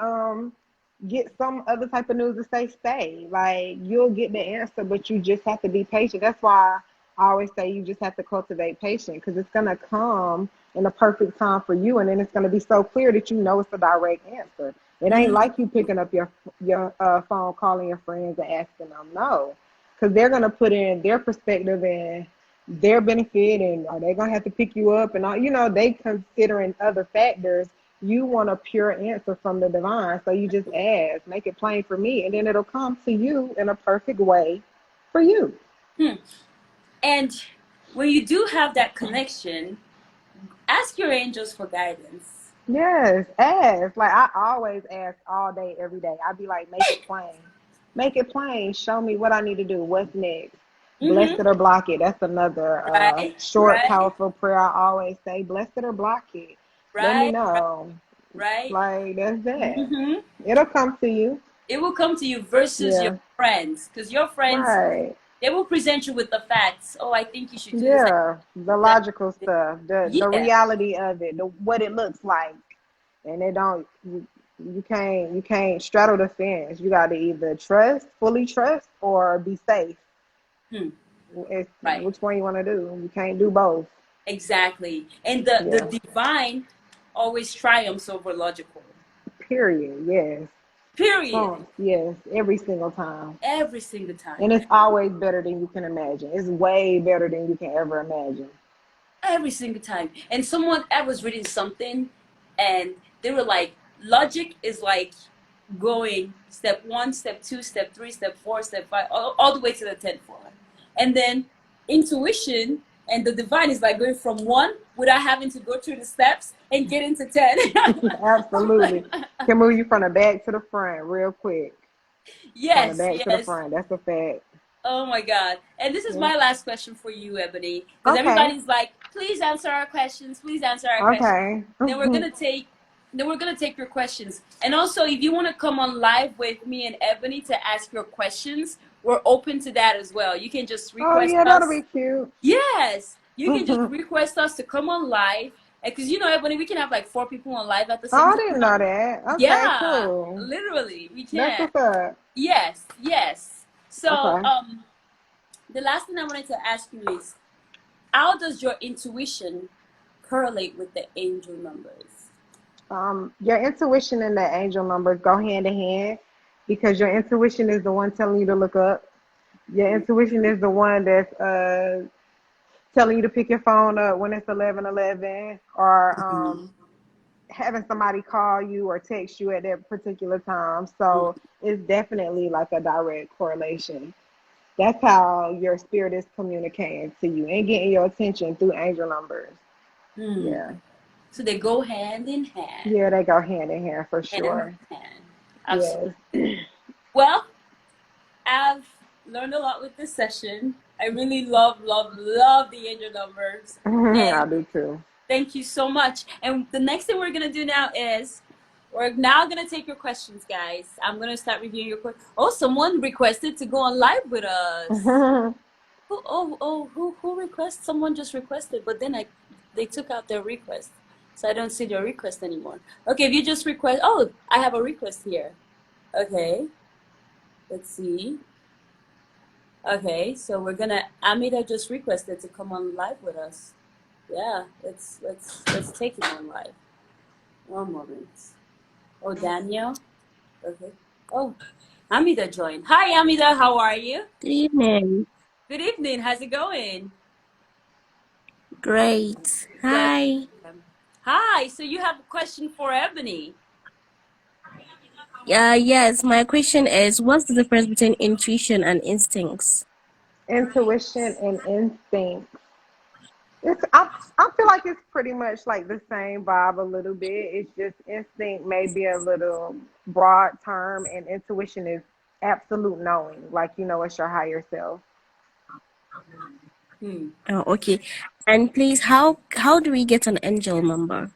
get some other type of news to say stay. Like, you'll get the answer, but you just have to be patient. That's why I always say you just have to cultivate patience because it's going to come in the perfect time for you. And then it's going to be so clear that you know it's the direct answer. It ain't like you picking up your phone, calling your friends and asking them. No, because they're going to put in their perspective and their benefit, and are they going to have to pick you up? And all, you know, they considering other factors. You want a pure answer from the divine. So you just ask, make it plain for me, and then it'll come to you in a perfect way for you. And when you do have that connection, ask your angels for guidance. Yes, ask. Like, I always ask all day, every day. I'd be like, make it plain. Make it plain. Show me what I need to do. What's next? Bless it or block it. That's another short, powerful prayer I always say. Bless it or block it. Let me know. Right. Like, that's that. It'll come to you. It will come to you versus your friends. Because your friends, they will present you with the facts. Oh, I think you should do this. Yeah, the logical stuff, the reality of it, what it looks like. And they don't, you can't straddle the fence. You got to either fully trust, or be safe. Which one you want to do? You can't do both. Exactly. And the divine always triumphs over logical. Period. Yes. Period. Yes. Every single time. Every single time. And it's always better than you can imagine. It's way better than you can ever imagine. Every single time. And I was reading something, and they were like, logic is like going step 1, step 2, step 3, step 4, step 5, all the way to the 10th floor. And then intuition and the divine is like going from 1 without having to go through the steps and get into 10. Absolutely. Can move you from the back to the front real quick. Yes. From the back to the front. That's a fact. Oh my God. And this is my last question for you, Ebony. Because everybody's like, please answer our questions. Please answer our questions. Then we're gonna take your questions. And also, if you want to come on live with me and Ebony to ask your questions, we're open to that as well. You can just request us. That'll be cute. Yes. You can just request us to come on live. Because, you know, Ebony, we can have like 4 people on live at the same time. I didn't know that. Okay, cool. Literally, we can. That's what's up. Yes. So, the last thing I wanted to ask you is, how does your intuition correlate with the angel numbers? Your intuition and the angel numbers go hand in hand, because your intuition is the one telling you to look up. Your intuition is the one that's telling you to pick your phone up when it's 11:11, or having somebody call you or text you at that particular time. So it's definitely like a direct correlation. That's how your spirit is communicating to you and getting your attention through angel numbers. Yeah. So they go hand in hand. Yeah, they go hand in hand for sure. Absolutely. Yes. Well, I've learned a lot with this session. I really love the angel numbers. I do too. Thank you so much. And the next thing we're going to do now is we're now going to take your questions, guys. I'm going to start reviewing your questions. Oh, someone requested to go on live with us. Who requested? Someone just requested, but then they took out their request. So I don't see your request anymore. Okay, if you just request, oh, I have a request here. Okay, let's see. Okay, so we're gonna, Amida just requested to come on live with us. Yeah, let's take it on live. One moment. Oh, Daniel. Okay. Oh, Amida joined. Hi, Amida. How are you? Good evening. Good evening. How's it going? Great. Good. Hi. Hi. So you have a question for Ebony? Yes, my question is, what's the difference between intuition and instincts? Intuition and instinct. I feel like it's pretty much like the same vibe a little bit. It's just instinct may be a little broad term, and intuition is absolute knowing. Like you know, it's your higher self. Oh, okay. And please, how do we get an angel number?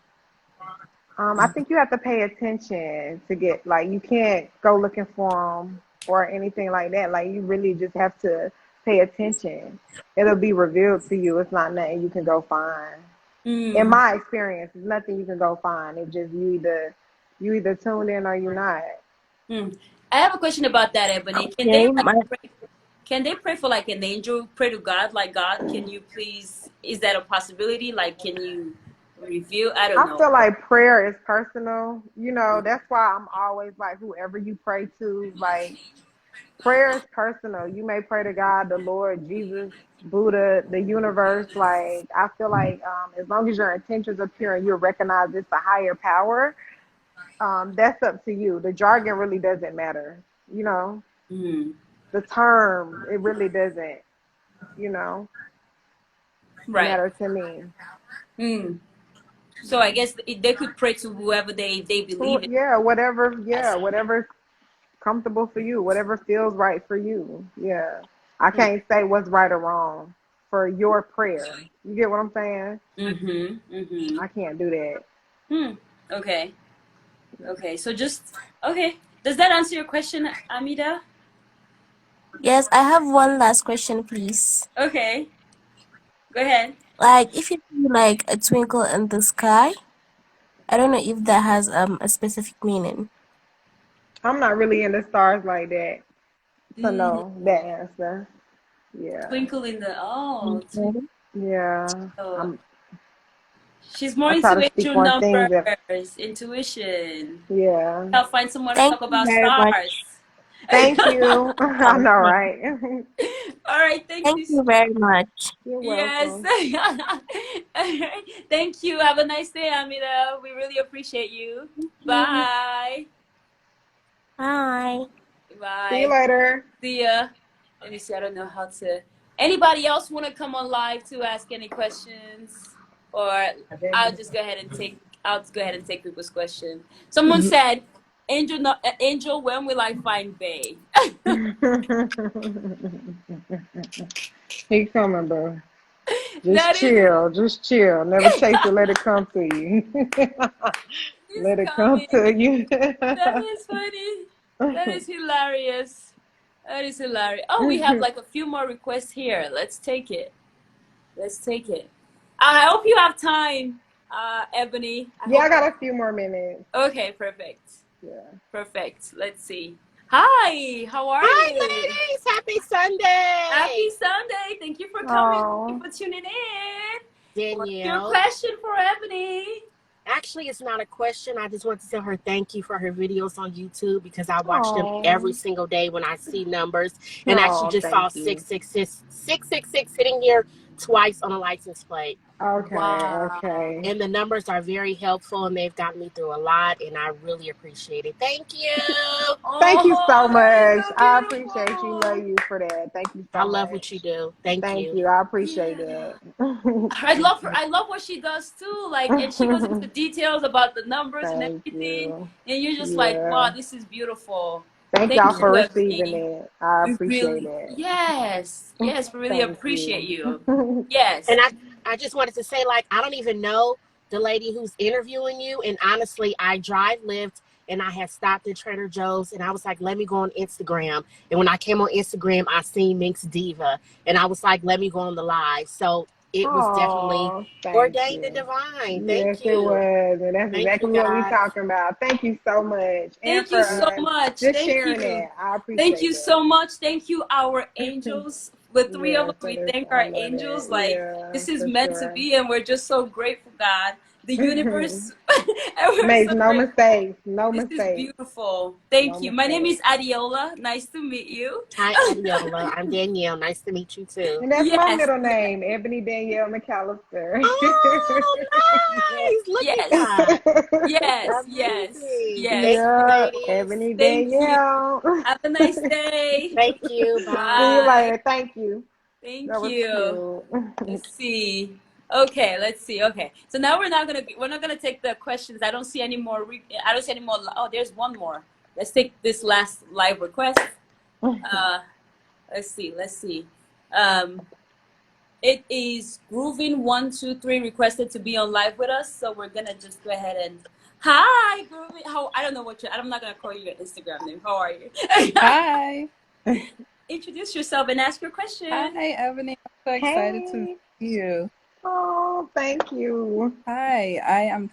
I think you have to pay attention to get like you can't go looking for them or anything like that. Like you really just have to pay attention. It'll be revealed to you. It's not nothing you can go find. In my experience, it's nothing you can go find. It's just you either tuned in or you're not. I have a question about that, Ebony. Can Okay, they pray for like an angel? Pray to God, like God, can you please? Is that a possibility? Like, can you reveal? I don't know. I feel like prayer is personal. You know, that's why I'm always like, whoever you pray to, like, prayer is personal. You may pray to God, the Lord, Jesus, Buddha, the universe. Like, I feel like as long as your intentions are pure and you recognize it's a higher power, that's up to you. The jargon really doesn't matter. You know, the term, it really doesn't, you know, matter to me. So I guess they could pray to whoever they believe in. Yeah, whatever's comfortable for you, whatever feels right for you. Yeah. I can't say what's right or wrong for your prayer. You get what I'm saying? I can't do that. Okay. Okay. So okay. Does that answer your question, Amida? Yes, I have one last question, please. Okay. Go ahead. Like, if you see like a twinkle in the sky, I don't know if that has a specific meaning. I'm not really into stars like that to know that answer. Yeah. Twinkle in the Yeah. She's more into angel numbers, intuition. Yeah. I'll find someone to talk about stars. Thank you. I know, right? All right. Thank you very much. You're welcome. Yes. All right. Thank you. Have a nice day, Amida. We really appreciate you. Bye. Bye. Bye. See you later. See ya. Let me see. I don't know how to. Anybody else want to come on live to ask any questions, or I'll just go ahead and take people's questions. Someone said, "Angel, when will I find Bay?" He coming, bro. Just chill. Never chase it. Let it come to you. Let it come to you. That is funny. That is hilarious. That is hilarious. Oh, we have like a few more requests here. Let's take it. I hope you have time, Ebony. I got a few more minutes. Okay, perfect. Yeah. Perfect. Let's see. Hi, how are you? Hi, ladies. Happy Sunday. Happy Sunday. Thank you for coming. Thank you for tuning in. Danielle. What's your question for Ebony? Actually, it's not a question. I just want to tell her thank you for her videos on YouTube because I watch them every single day when I see numbers. And actually just saw 666 sitting here twice on a license plate. Okay. Okay. And the numbers are very helpful and they've gotten me through a lot and I really appreciate it. Thank you. Thank you so much. I appreciate you. Love you for that. Thank you so much. I love what you do. Thank you. I appreciate it. I love her. I love what she does too. Like, and she goes into details about the numbers and everything. And you're just like, wow, this is beautiful. Thank y'all for receiving it. I appreciate it. Yes. Yes, we really appreciate you. Yes. And I just wanted to say, like, I don't even know the lady who's interviewing you. And honestly, I drive Lyft and I had stopped at Trader Joe's and I was like, let me go on Instagram. And when I came on Instagram, I seen Minx Diva and I was like, let me go on the live. So it was definitely Oh, thank ordained and you. divine. Yes, Thank it you. was, and that's Thank you, exactly what we God. talking about. Thank you so much, and Thank you for so much. just Thank sharing you. that. I Thank appreciate you that. so much. Thank you, our angels. The three of Yes, us, that we is. thank I our love angels. that. Like, Yeah, this is for meant to sure. be, and we're just so grateful, God. The universe, and we're Makes so no grateful. mistakes. No This is mistakes. beautiful. No Thank you. My name is mistakes. Adiola. Nice to meet you. Hi, Adiola. I'm Danielle. Nice to meet you too. And that's my Yes, middle yes, name, Ebony Danielle McAllister. Oh, nice. Look at God. yes, yes, Amazing. yes, Thank you, Yeah, ladies. Ebony Thank you. Danielle. Have a nice day. Thank you. See you Bye. Bye. later. Thank you. Thank That was you. cute. Let's see. Okay, let's see. Okay, so now we're not gonna take the questions. I don't see any more. I don't see any more. Oh, there's one more. Let's take this last live request. Uh, let's see. Let's see. Um, it is Groovin123 requested to be on live with us, so we're gonna just go ahead and. Hi, Groovin. How I don't know what I'm not gonna call you your Instagram name. How are you? Hi. Introduce yourself and ask your question. Hi, Ebony. I'm so excited to meet Hey. you. Oh, thank you. Hi, I am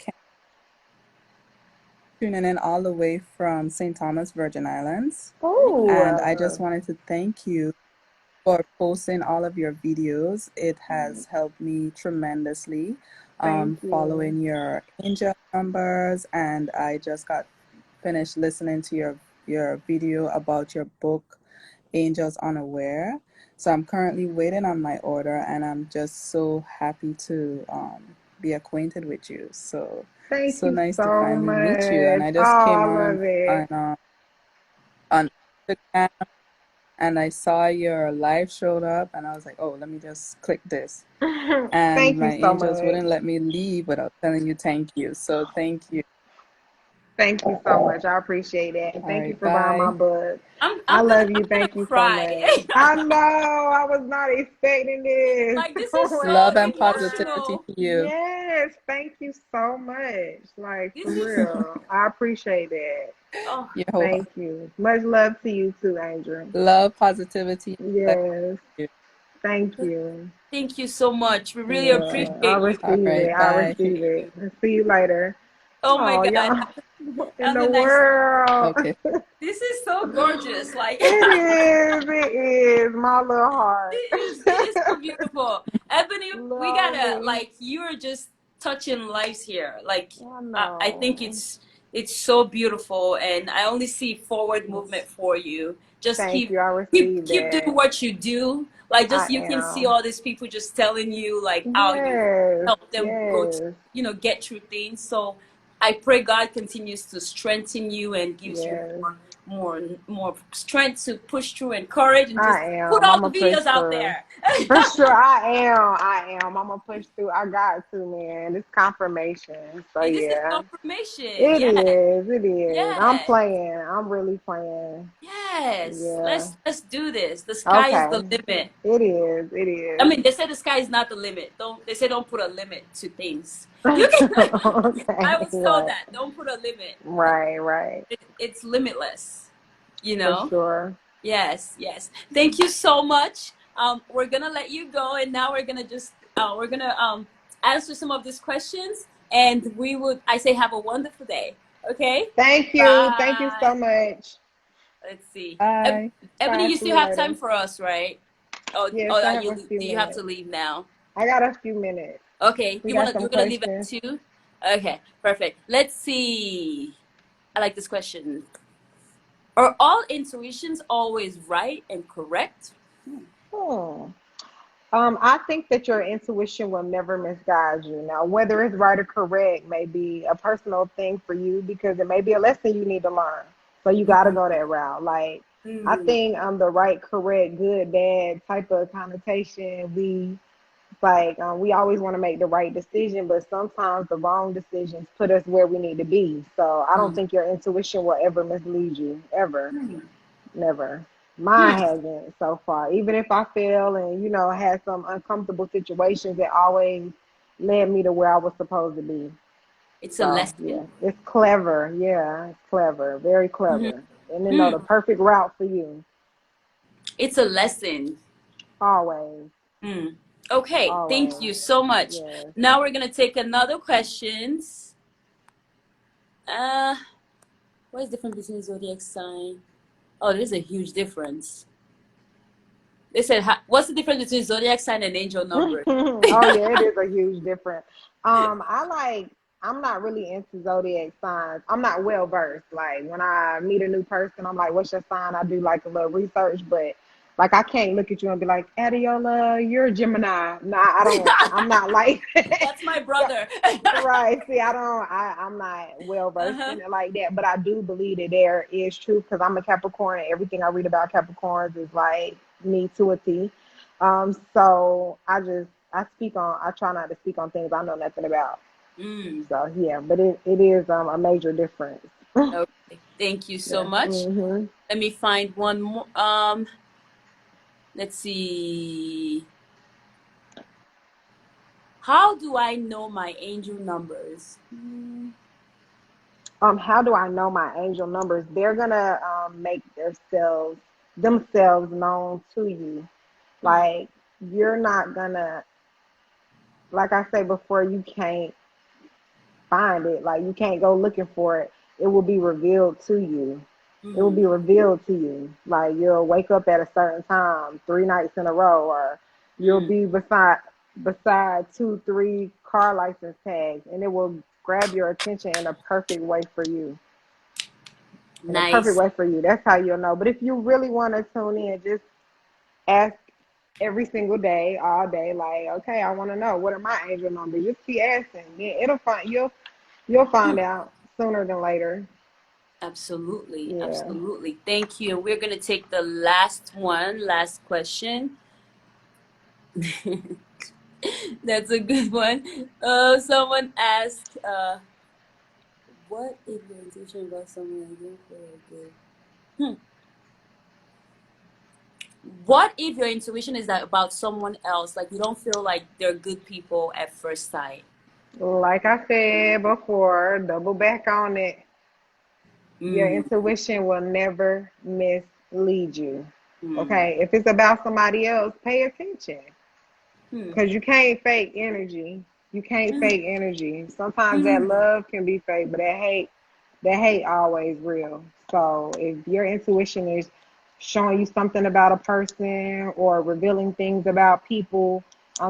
tuning in all the way from St. Thomas, Virgin Islands. And I just Oh, wanted to thank you for posting all of your videos. It has helped me tremendously, thank you. following your angel numbers. And I just got finished listening to your video about your book, Angels Unaware. So I'm currently waiting on my order, and I'm just so happy to be acquainted with you. So Thank so you nice to so finally meet you. And much. I Oh, just I came love it. on Instagram, and I saw your live showed up, and I was like, oh, let me just click this. And Thank you my so angels much. wouldn't let me leave without telling you thank you. So thank you. Thank you so much. I appreciate it. And All thank you right, for buying my bye. book. I'm I I'm gonna love I'm you. gonna Thank you so cry. much. I know. I was not expecting this. Like, this Oh is my so Love and positivity God. emotional. to you. Yes. Thank you so much. Like, for This is real. I appreciate it. oh Yo, Thank you. Much love to you too, Angel. love, positivity, and Yes. you. Thank you. thank you so much. We really Yeah. I appreciate you. All receive it. right, I bye. receive it. See you later. Oh my Oh, God. y'all. In Have the a nice world. Okay. This is so gorgeous. Like It is my little heart. it is so beautiful. Ebony, we Love gotta it. like you're just touching lives here. Like I I think know. it's so beautiful, and I only see forward movement for you. Just Thank keep you. I keep received keep doing that. what you do. Like, I just you can see am. all these people just telling you like how you Yes. help them go to, Yes. get through things. So I pray God continues to strengthen you and gives you Yes. more strength to push through and courage, and just I put am. all I'm the a push videos out through. there. For sure. I am. I am. I'm a push through. I got to, man. It's confirmation. So This is yeah. confirmation. It Yeah, is. It is. I'm yeah, playing. I'm really playing. yes. Yeah. Let's do this. The sky is the Okay. limit. It is. It I is. mean, they say the sky is not the limit. Don't they say don't put a limit to things. You can. I Okay. was told Right. that don't put a limit. Right. Right. It's limitless. You For know. sure. Yes, yes. Thank you so much. We're gonna let you go, and now we're gonna answer some of these questions, and I say have a wonderful day. Okay. Thank you. Thank you Bye. so much. Let's see. Bye. Ebony, Bye. you See still you have time later. for us, right? Yes, I have a few Do you have to minutes. leave now? I got a few minutes. Okay. We got some You're gonna leave at questions. 2? Okay, perfect. Let's see. I like this question. Are all intuitions always right and correct? Hmm. I think that your intuition will never misguide you. Now, whether it's right or correct may be a personal thing for you because it may be a lesson you need to learn. So you got to go that route. Like, I Mm, think the right, correct, good, bad type of connotation, we always want to make the right decision, but sometimes the wrong decisions put us where we need to be. So I don't mm, think your intuition will ever mislead you, ever. mm, Never. mm. Mine hasn't so far. Even if I fail and, had some uncomfortable situations, it always led me to where I was supposed to be. It's a So, lesson. yeah, it's clever. Yeah, it's clever. Very Mhm. clever. And the Mm. perfect route for you. It's a lesson. Always. Mm. Okay, thank you Always. so much. Yes. Now we're gonna take another questions. Uh, what is the difference between zodiac sign? Oh, there's a huge difference. They said, what's the difference between zodiac sign and angel number? Oh yeah, it is a huge difference. I'm not really into zodiac signs. I'm not well versed. Like when I meet a new person, I'm like, what's your sign? I do like a little research, but like I can't look at you and be like, Adiola, you're a Gemini. Nah, I don't. I'm not like That's my so, brother. right. See, I'm not well versed Uh-huh. in it like that, but I do believe that there is truth because I'm a Capricorn and everything I read about Capricorns is like me to a T. So I try not to speak on things I know nothing about. Mm. So yeah, but it is a major difference. Okay, thank you so Yeah. much. Mhm. Let me find one more. Let's see. How do I know my angel numbers? How do I know my angel numbers? They're gonna make themselves known to you. Hmm. Like you're not gonna, like I said before, you can't find it. Like you can't go looking for it. It will be revealed to you. It will Mm-hmm. be revealed to you. Like you'll wake up at a certain time, 3 nights in a row, or you'll Mm. be beside 2, 3 car license tags, and it will grab your attention in a perfect way for you. In a perfect Nice. way for you. That's how you'll know. But if you really want to tune in, just ask every single day, all day. Like, okay, I want to know what are my angel numbers. Just keep asking. Then you'll find out sooner than later. Absolutely, Yeah. absolutely. Thank you. We're gonna take the last one, last question. That's a good one. Someone asked, what if your intuition about someone you don't feel like good? Hmm. What if your intuition is that about someone else, like you don't feel like they're good people at first sight? Like I said before, double back on it. Your Mm. intuition will never mislead you. Mm. Okay? If it's about somebody else, pay attention. Hmm. Because you can't fake energy. You can't Mm. fake energy. Sometimes that Mm. love can be fake, but that hate always real. So if your intuition is showing you something about a person or revealing things about people,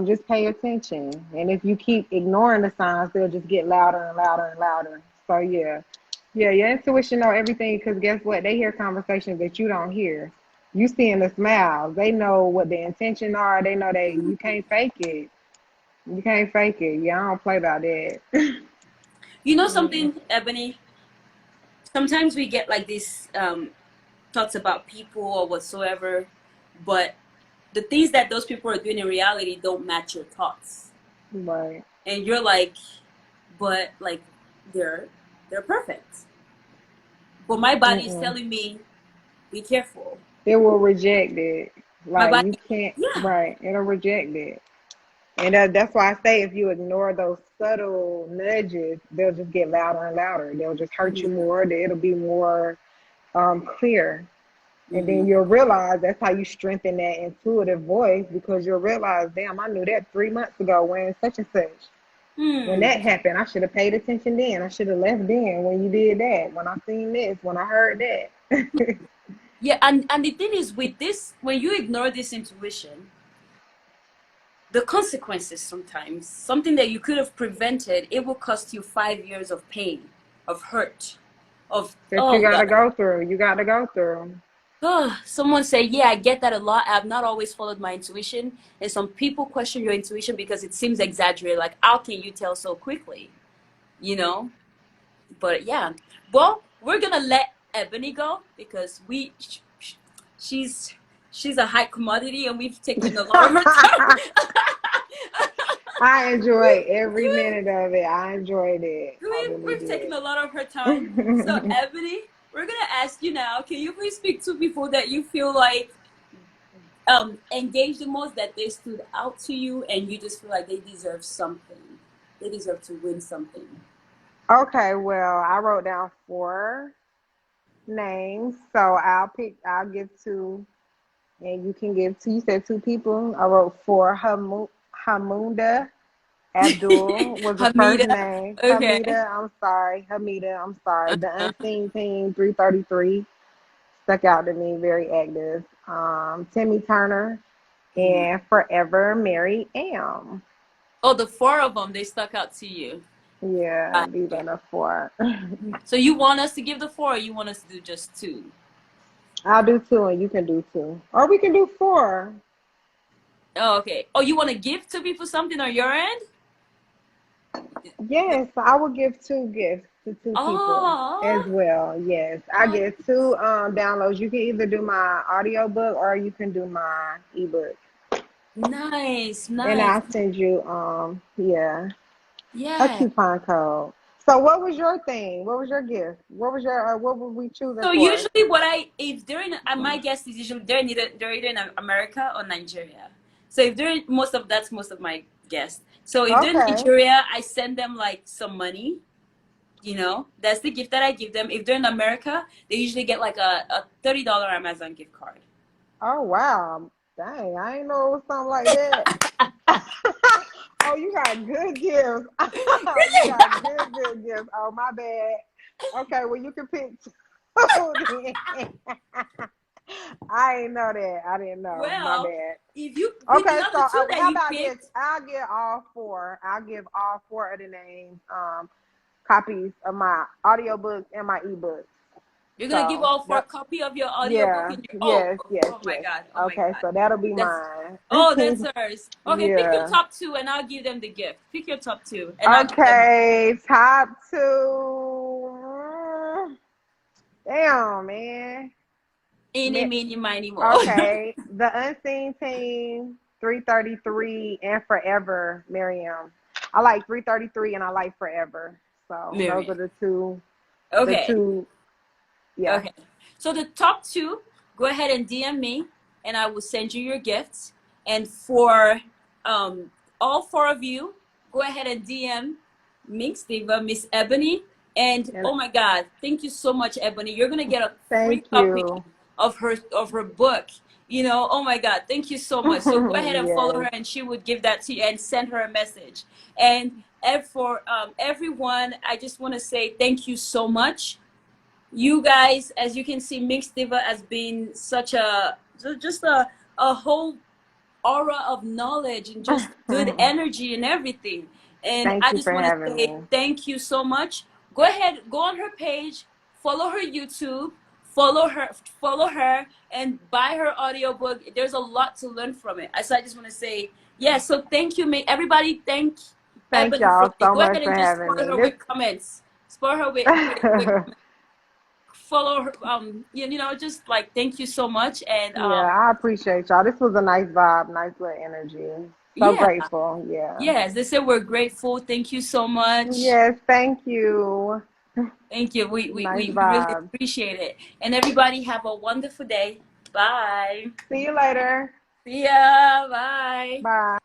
just pay attention. And if you keep ignoring the signs, they'll just get louder and louder and louder. So yeah, yeah, your intuition know everything because guess what? They hear conversations that you don't hear. You seeing the smiles. They know what the intention are. They know that you can't fake it. You can't fake it. Yeah, I don't play about that. You know Mm. something, Ebony? Sometimes we get like these thoughts about people or whatsoever, but the things that those people are doing in reality don't match your thoughts. Right. And you're like, but like they're they're perfect. But my body is Mm-mm. telling me, be careful. It will reject it. My Like you body, can't, yeah. right. It'll reject it. And that's why I say if you ignore those subtle nudges, they'll just get louder and louder. They'll just hurt you Mm-hmm. more. It'll be more clear. And Mm-hmm. then you'll realize that's how you strengthen that intuitive voice because you'll realize, damn, I knew that 3 months ago when such and such. When Hmm. that happened, I should have paid attention then. I should have left then when you did that. When I seen this, when I heard that. Yeah, and the thing is with this, when you ignore this intuition, the consequences sometimes, something that you could have prevented, it will cost you 5 years of pain, of hurt, of That you oh got to god. go through. You got to go through. Oh, someone say, yeah, I get that a lot. I've not always followed my intuition. And some people question your intuition because it seems exaggerated. Like, how can you tell so quickly? You know? But yeah. Well, we're gonna let Ebony go because she's she's a high commodity and we've taken a lot of her time. I enjoyed every we, minute of it. I enjoyed it. I really we've taken did. a lot of her time. So Ebony, we're gonna ask you now, can you please speak to people that you feel like engaged the most, that they stood out to you and you just feel like they deserve something, they deserve to win something? Okay, well, I wrote down 4 names, so I'll give two, and you can give two. You said 2 people. I wrote 4 Hamoud. Hamunda Abdul was the first Hamida. name. Okay. Hamida, I'm sorry. The Unseen Team 333 stuck out to me, very active. Timmy Turner and Forever Mary Am. Oh, the four of them, they stuck out to you. Yeah, these are the four. So you want us to give the four, or you want us to do just two? I'll do two and you can do two. Or we can do four. Oh, okay. Oh, you want to give two people something on your end? Yes, I will give two gifts to two people as well. Yes, I get two downloads. You can either do my audiobook or you can do my ebook. Nice. And I'll send you a coupon code. So what was your thing? What was your gift? What was your what were we choosing So for? usually if they're in my guess is usually they're either in America or Nigeria. So if they're that's most of my guests. So if they're in Nigeria, I send them like some money. You know, that's the gift that I give them. If they're in America, they usually get like a $30 Amazon gift card. Oh wow. Dang, I ain't know it was something like that. Oh, you got good gifts. You got good gifts. Oh, my bad. Okay, well, you can pick two. I didn't know that. I didn't know. Well, my bad. If you okay, so how about this? I'll get all four. I'll give all four of the names copies of my audiobooks and my ebooks. You're gonna give all four copy of your audiobook and your oh my god. Oh okay, my god. So that'll be mine. Oh, that's hers. Okay, pick your top two and I'll give them the gift. Pick your top two. And okay, top two. Damn, man. Eeny, meeny, miny, mo. Okay, the Unseen Team 333 and Forever Miriam. I like 333 and I like Forever. So those are the two. Okay. The two. Yeah. Okay. So the top two, go ahead and DM me and I will send you your gifts. And for all four of you, go ahead and DM Minx Diva, Miss Ebony. And oh my God, thank you so much, Ebony. You're gonna get a free copy of her book. You know, oh my God, thank you so much. So go ahead and follow her and she would give that to you and send her a message. And for everyone, I just want to say thank you so much. You guys, as you can see, Minx Diva has been such a whole aura of knowledge and just good energy and everything. And I just want to say thank you so much. Go ahead, go on her page, follow her YouTube, follow her, and buy her audiobook. There's a lot to learn from it. So I just want to say, so thank you, everybody. Thank y'all so much for having me. Go ahead and just spoil her with comments. Spoil her with comments. Follow her, just like thank you so much. And I appreciate y'all. This was a nice vibe, nice little energy. So grateful. Yes, they said we're grateful. Thank you so much. Yes, thank you. Thank you. We really appreciate it. And everybody have a wonderful day. Bye. See you later. See ya. Bye. Bye.